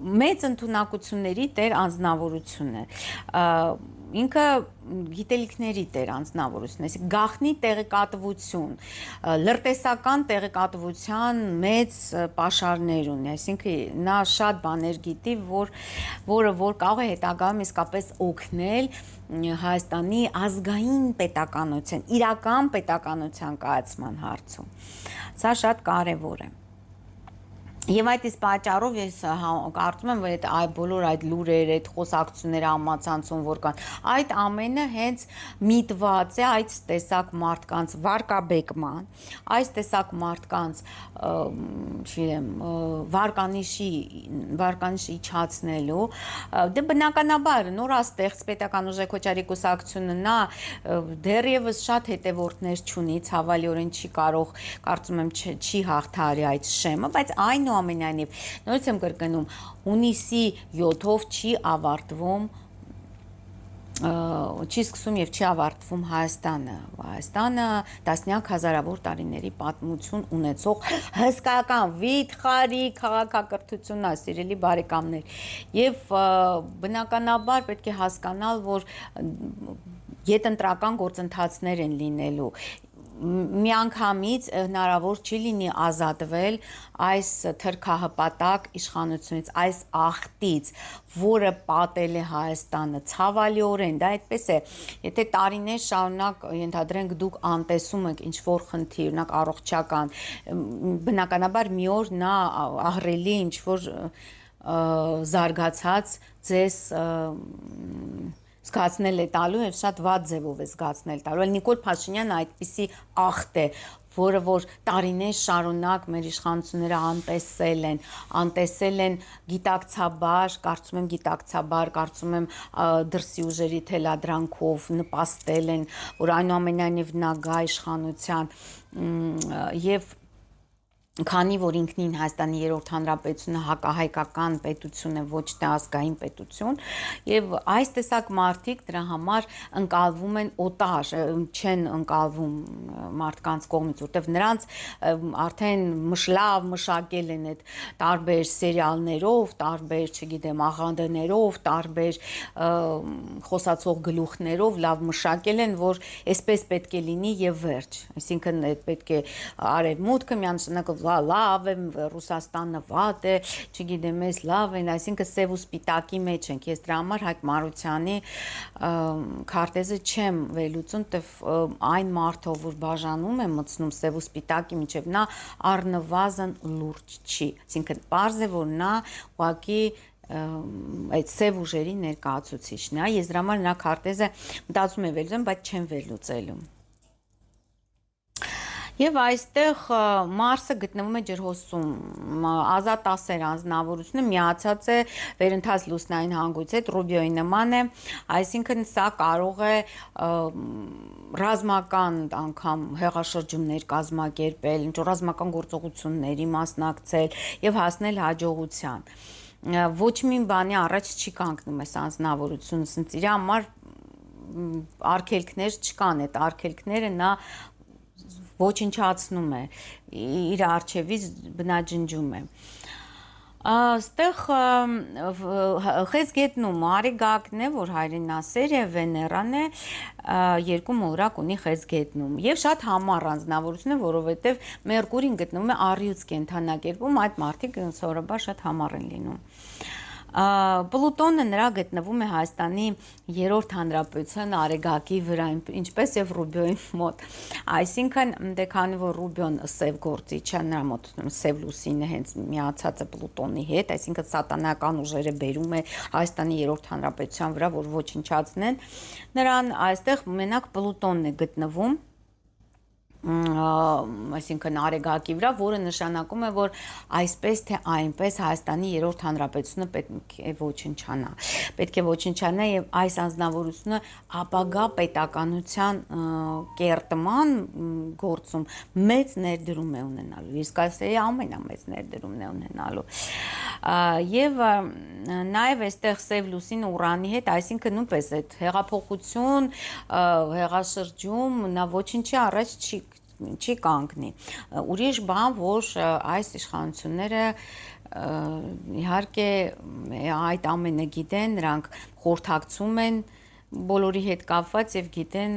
[SPEAKER 1] մեծ ընդունակությունների տեր անձնավորություն է։ Ինքը գիտելիքների տեր անձնավորություն, այսինքն գաղտնի տեղեկատվություն, լրտեսական տեղեկատվության մեծ պաշարներ ունի, այսինքն նա շատ բաներ գիտի, որը կարող է հետագայում իսկապես օգնել Հայաստանի ազգային պետականության, իրական պետականության կայացման հարցում։ Սա շատ կարևոր է։ Եվ այդ իսկ պատճառով ես կարծում եմ, որ այդ բոլոր այդ լուրերը, այդ խոսակցությունները համացանցում, որ կան, այդ ամենը հենց միտված է այդ տեսակ մարդկանց վարկաբեկման, այս տեսակ մարդկանց, չգիտեմ, վարկանիշի իջացնելու, դե բնականաբար նորաստեղծ պետական ուժեքոչարի կուսակցությունը նա դեռևս շատ հետևորդներ չունի, ցավալիորեն չի կարող, կարծում եմ, չի հաղթահարի այդ շեմը, բայց այնուամենայնիվ, նորից եմ կրկնում, հունիսի 7-ով չի ավարտվում, չի սկսում եւ չի ավարտվում Հայաստանը։ Հայաստանը տասնյակ հազարավոր տարիների պատմություն ունեցող հսկայական վիթխարի քաղաքակրթությունն է, սիրելի բարեկամներ։ Եվ բնականաբար պետք է հասկանալ, որ յետընտրական գործընթացներ են լինելու։ Միանգամից հնարավոր չի լինի ազատվել այս թրքահպատակ իշխանությունից, այս աղտից, որը պատել է Հայաստանը ցավալիորեն, դա այդպես է, եթե տարիներ շարունակ ենթադրենք դուք անտեսում եք ինչ-որ խնդիր, օրինակ առողջական, բնականաբար մի օր նա ահռելի ինչ-որ զարգացած ձեզ զգացնել է տալու եւ շատ վատ ձևով է զգացնել տալու։ Նիկոլ Փաշինյանը այդպիսի աղտ է, որը որ տարիներ շարունակ մեր իշխանությունները անտեսել են գիտակցաբար, կարծում եմ դրսի ուժերի թելադրանքով նպաստել են, որ այնուամենայնիվ նա գա իշխանության եւ քանի որ ինքնին Հայաստանի երրորդ հանրապետությունը հակահայկական պետություն է, ոչ թե ազգային պետություն, եւ այս տեսակ մարդիկ դրա համար ընկալվում են օտար, չեն ընկալվում մարդկանց կողմից, որտեվ նրանց արդեն լավ մշակել են այդ տարբեր սերիալներով, տարբեր, չգիտեմ, աղանդներով, տարբեր խոսացող գլուխներով լավ մշակել են, որ այսպես պետք է լինի եւ վերջ, այսինքն պետք է արևմուտքը միանշանակ լավ է, Ռուսաստանը վատ է, չգիտեմ, ես լավ են, այսինքն սև ու սպիտակի մեջ ենք, ես դրա համար Հայկ Մարությանի քարտեզը չեմ վերլուծում, տեվ այն մարդով, որ բաժանում է մտցնում սև ու սպիտակի միջև, նա առնվազն լուրջ չի, այսինքն պարզ է, որ նա ուղղակի այդ սև ուժերի ներկայացուցիչն է, ես դրա համար նա քարտեզը մտածում եմ վերլուծեմ, բայց չեմ վերլուծելու։ Եվ այստեղ Մարսը գտնվում է ջրհոսում, ազատ 10 անձնավորությունը միացած է վերընթաց լուսնային հանգույց հետ, Ռուբիոյի նման է, այսինքն սա կարող է ռազմական անգամ հեղաշրջումներ կազմակերպել, ռազմական գործողությունների մասնակցել եւ հասնել հաջողության։ Ոչ մի բանի առաջ չի կանգնում այս անձնավորությունը, սենց իր համար արգելքներ չկան, այդ արգելքները նա ոչնչացնում է, իր արջևից բնաջնջում է։ Այստեղ խեցգետնում Արիգակն է, որ հայրենասեր է, Վեներան է, երկու մոլորակ ունի խեցգետնում եւ շատ համառ անձնավորություն է, որովհետեւ Մերկուրին գտնվում է առյուծ կենթանակերպում, այդ մարդիկ սովորաբար շատ համառ են լինում։ Պլուտոնը նրա գտնվում է Հայաստանի երրորդ հանրապետության Արեգակի վրա, ինչպես եւ Ռուբիոյի մոտ։ Այսինքն, դե քանի որ Ռուբիոն սև գործիչ է, նրա մոտ սև լուսինը հենց միացած է Պլուտոնի հետ, այսինքն սատանական ուժերը բերում է Հայաստանի երրորդ հանրապետության վրա, որ ոչնչացնեն նրան, այստեղ մենակ Պլուտոնն է գտնվում։ այսինքն արեգակի վրա, որը նշանակում է, որ այսպես թե այնպես Հայաստանի երրորդ հանրապետությունը պետք է ոչնչանա։ Պետք է ոչնչանա եւ այս անձնավորությունը ապագա պետականության կերտման գործում մեծ ներդրում է ունենալու։ Իսկ ասեի ամենամեծ ներդրումն է ունենալու։ Եվ նաև այստեղ Սև լուսին Ուրանի հետ, այսինքն նույնպես այդ հեղափոխություն, հեղաշրջում, նա ոչինչի առաջ չի կանգնի։ Ուրիշ բան, որ այս իշխանությունները իհարկե այդ ամենը գիտեն, նրանք խորհրդակցում են բոլորի հետ կապված եւ գիտեն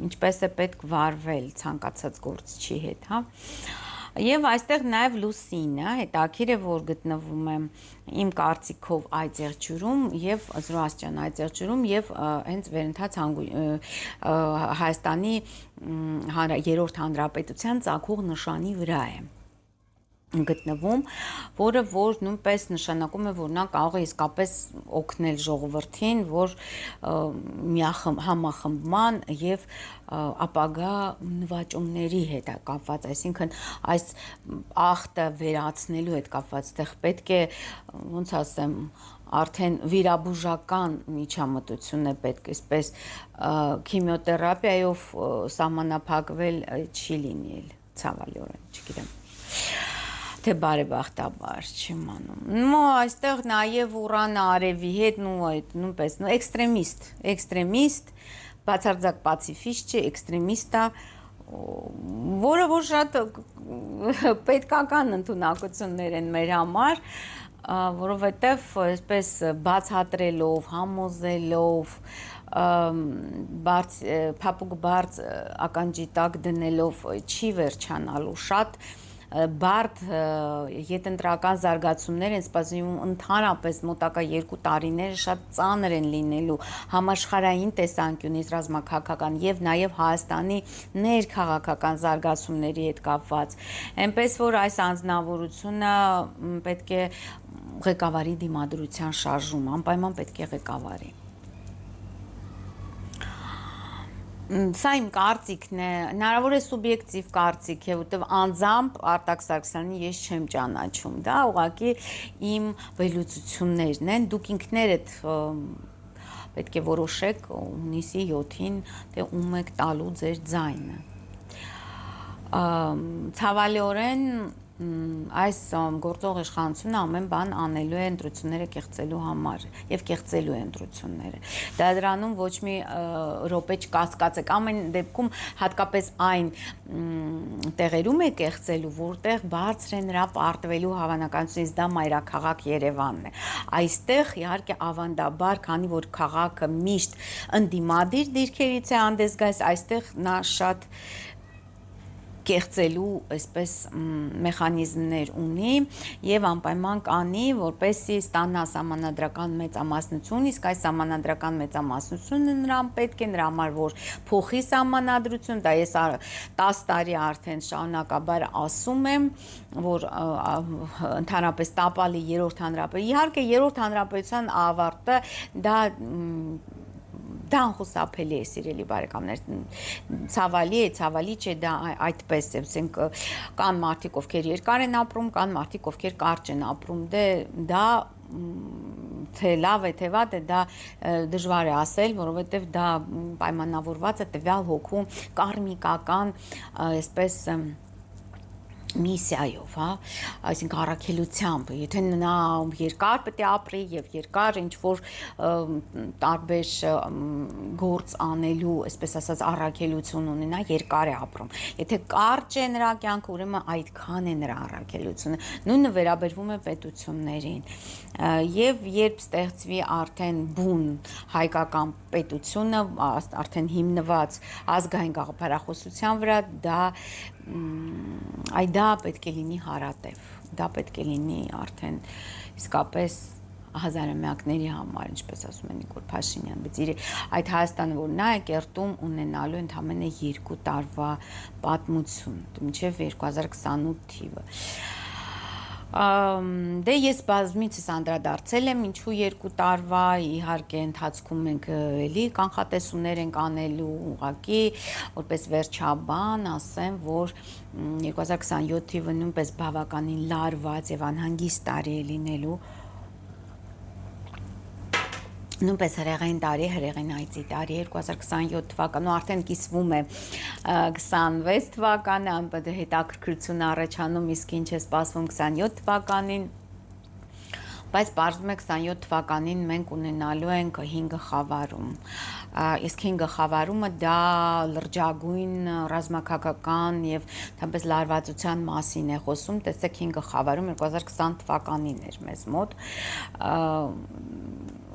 [SPEAKER 1] ինչպես է պետք վարվել ցանկացած գործչի հետ, հա։ Եվ այստեղ նաև լուսինը հետաքրիր է, որ գտնվում է իմ կարծիքով այծեղջյուրում եւ Զորաստան այծեղջյուրում եւ հենց վերընթաց Հայաստանի երրորդ հանրապետության ծագող նշանի վրա է գտնվում, որը որ նույնպես նշանակում է, որ նա կարող է իսկապես օգնել ժողովրդին, որ համախմբման եւ ապագա նվաճումների հետ կապված, այսինքն այս ախտը վերացնելու հետ կապված, այդտեղ պետք է, ոնց ասեմ, արդեն վիրաբուժական միջամտություն է պետք, այսպես քիմիոթերապիայով սահմանափակվել չի լինել, ցավալիորեն, չգիտեմ թե բարեբախտաբար չեմ անում։ Այստեղ նաև Ուրանը արևի հետ նույնպես էքստրեմիստ, բացարձակ պացիֆիստ չէ, էքստրեմիստ է, որը որ շատ պետքական ընդունակություններ են մեր համար, որովհետև այսպես բացատրելով, համոզելով, փափուկ բարձ ականջի տակ դնելով չի վերջանալու, շատ բարդ ետնտրական զարգացումներ են սպասվում ընդհանրապես մոտակա 2 տարիները շատ ծանր են լինելու համաշխարհային տեսանկյունից ռազմաքաղաքական եւ նաեւ Հայաստանի ներքաղաքական զարգացումների հետ կապված այնպես որ այս անձնավորությունը պետք է ղեկավարի դիմադրության շարժում անպայման պետք է ղեկավարի Սա իմ կարծիքն է, հնարավոր է սուբյեկտիվ կարծիք է, որտեղ անձամբ Արտակ Սարգսյանին ես չեմ ճանաչում, դա ուղղակի իմ վերլուծություններն են, դուք ինքներդ պետք է որոշեք հունիսի 7-ին, թե ում եք տալու ձեր ձայնը։ Ցավալիորեն այս գործող իշխանությունը ամեն բան անելու է ընտրությունները կեղծելու համար եւ կեղծելու է ընտրությունները։ Դա դրանում ոչ մի րոպե չկասկածեք, ամեն դեպքում հատկապես այն տեղերում է կեղծելու, որտեղ բարձր է նրա պարտվելու հավանականությունից, դա մայրաքաղաք Երևանն է։ Այստեղ իհարկե ավանդաբար, քանի որ քաղաքը միշտ ընդդիմադիր դիրքերից է հանդես գալիս, այստեղ նա շատ կեղծելու այսպես մեխանիզմներ ունի եւ անպայման կանի, որպեսզի ստանա սահմանադրական մեծամասնություն, իսկ այս սահմանադրական մեծամասնությունը նրան պետք է նրա համար որ փոխի սահմանադրություն, դա ես 10 տարի արդեն շարունակաբար ասում եմ, որ ընդհանրապես տապալի երրորդ հանրապետություն, իհարկե երրորդ հանրապետության ավարտը դա անխուսափելի է, սիրելի բարեկամներ, ցավալի չէ, դա այդպես է, ասենք կան մարդիկ, ովքեր երկար են ապրում, կան մարդիկ, ովքեր կարճ են ապրում, դա թե լավ է, թե վատ է, դա դժվար է ասել, որովհետև դա պայմանավորված է տվյալ հոգու կարմիկական, այսպես միսիայով, հա, այսինքն առաքելությամբ, եթե նա երկար պետք է ապրի եւ երկար ինչ որ տարբեր գործ անելու, այսպես ասած, առաքելություն ունենա, երկար է ապրում։ Եթե կարճ է նրա կյանքը, ուրեմն այդքան է նրա առաքելությունը։ Նույնը վերաբերվում է պետություններին։ Եվ երբ ստեղծվի արդեն բուն հայկական պետությունը, արդեն հիմնված ազգային գաղափարախոսության վրա, դա պետք է լինի հարատև, դա պետք է լինի արդեն իսկապես հազարամյակների համար, ինչպես ասում է Նիկոլ Փաշինյան, բայց այդ Հայաստանը, որ նա է կերտում ունենալու ընդամենը 2 տարվա պատմություն, մինչև 2028 թիվը։ Դե ես բազմիցս անդրադարձել եմ, ինչու 2 տարվա, իհարկե ընթացքում մենք էլի կանխատեսումներ ենք անելու, ուղղակի որպես վերջաբան ասեմ, որ 2027 թիվը նույնպես բավականին լարված եւ անհանգիստ տարի է լինելու, նույնպես հրեղեն տարի, հրեղեն այծի տարի 2027 թվականը, արդեն կիսվում է 26 թվականը, անպետք է հետաքրքրություն առաջանում, իսկ ինչ է սպասվում 27 թվականին, բայց պարզվում է 27 թվականին մենք ունենալու ենք 5 խավարում, իսկ 5 խավարումը դա լրջագույն ռազմաքաղաքական եւ թամպես լարվածության մասին է խոսում, տեսեք 5 խավարում 2020 թվականին էր մեզ մոտ,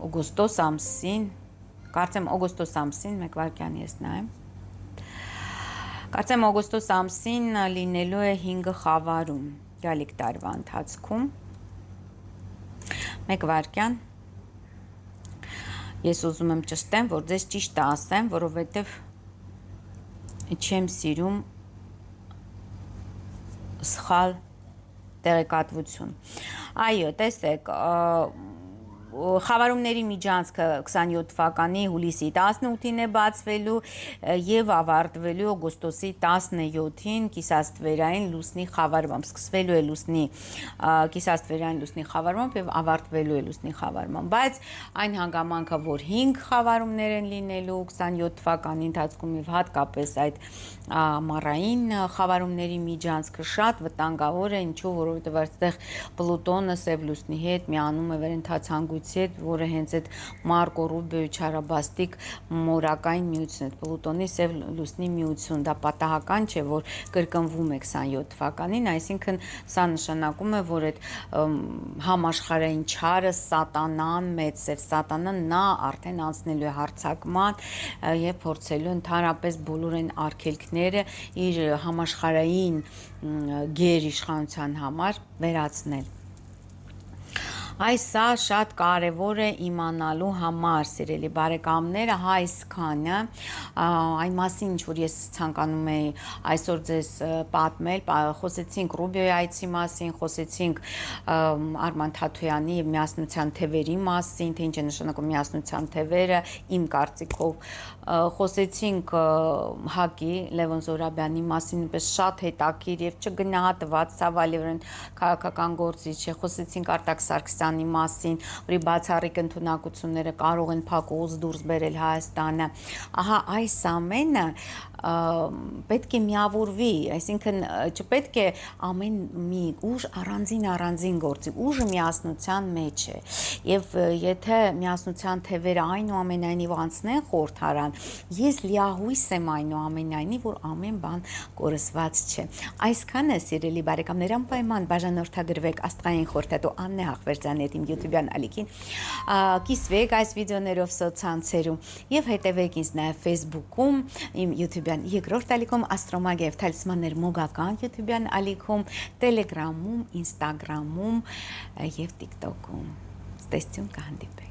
[SPEAKER 1] օգոստոս ամսին, կարծեմ օգոստոս ամսին, մեկ վայրկյան ես նայեմ, կարծեմ օգոստոս ամսին լինելու է 5 խավարում, գալիք տարվա ընթացքում, մեկ վայրկյան, ես ուզում եմ ճշտեմ, որ ձեզ ճիշտը ասեմ, որովհետև չեմ սիրում սխալ տեղեկատվություն, այո, տեսեք, խավարումների միջանցքը 27 թվականի հուլիսի 18-ին է բացվելու եւ ավարտվելու օգոստոսի 17-ին կիսաստվերային լուսնի խավարմամբ, սկսվելու է լուսնի կիսաստվերային լուսնի խավարմամբ եւ ավարտվելու է լուսնի խավարմամբ, բայց այն հանգամանքը, որ 5 խավարումներ են լինելու 27 թվականի ընթացքում եւ հատկապես այդ ամառային խավարումների միջանցքը շատ վտանգավոր է, ինչու, որովհետեւ այստեղ Պլուտոնը սև լուսնի հետ միանում է վերընթացանկույցի հետ, որը հենց այդ Մարկո Ռուբիոյի չարաբաստիկ մորակային միությունն է, Պլուտոնի սև լուսնի միություն, դա պատահական չէ, որ կրկնվում է 27 թվականին, այսինքն սա նշանակում է, որ այդ համաշխարհային չարը, սատանան, մեծ սև սատանան, նա արդեն անցնելու է հարձակման եւ փորձելու ընդհանրապես բոլոր այն արգելքները իր համաշխարհային գերիշխանության համար վերացնել։ Այս սա շատ կարևոր է իմանալու համար, սիրելի բարեկամներ, այսքանը, այն մասին, ինչ որ ես ցանկանում եի այսօր ձեզ պատմել, խոսեցինք Ռուբիոյի այցի մասին, խոսեցինք Արման Թաթոյանի եւ միասնության թևերի մասին, թե ինչ է նշանակում միասնության թևերը, իմ կարծիքով, խոսեցինք ՀԱԿ-ի Լևոն Զոհրաբյանի մասին, նույնպես շատ հետաքրքիր եւ չգնահատված ցավալիորեն քաղաքական գործիչ է, խոսեցինք Արտակ Սարգսյանի մասին, որի բացառիկ ընդունակությունները կարող են փակուղուց դուրս բերել Հայաստանը, ահա այս ամենը պետք է միավորվի, այսինքն չպետք է ամեն մի ուժ առանձին գործի, ուժը միասնության մեջ է, եւ եթե միասնության թևերը այնուամենայնիվ անցնեն խորհրդարան, ես լիահույս եմ այնուամենայնիվ, որ ամեն բան կորսված չէ։ Այսքանը, սիրելի բարեկամներ, անպայման բաժանորդագրվեք Աստղային խորհրդատու Աննե Հաղվերդյանի իմ YouTube-յան ալիքին, կիսվեք այս վիդեոներով սոցցանցերում եւ հետեւեք ինձ նաեւ Facebook-ում, իմ YouTube-յան երկրորդ ալիքում Աստրոմագիա եւ Թալիսմաններ մոգական YouTube-յան ալիքում, Telegram-ում, Instagram-ում եւ TikTok-ում։ Ստեսություն կհանդիպենք։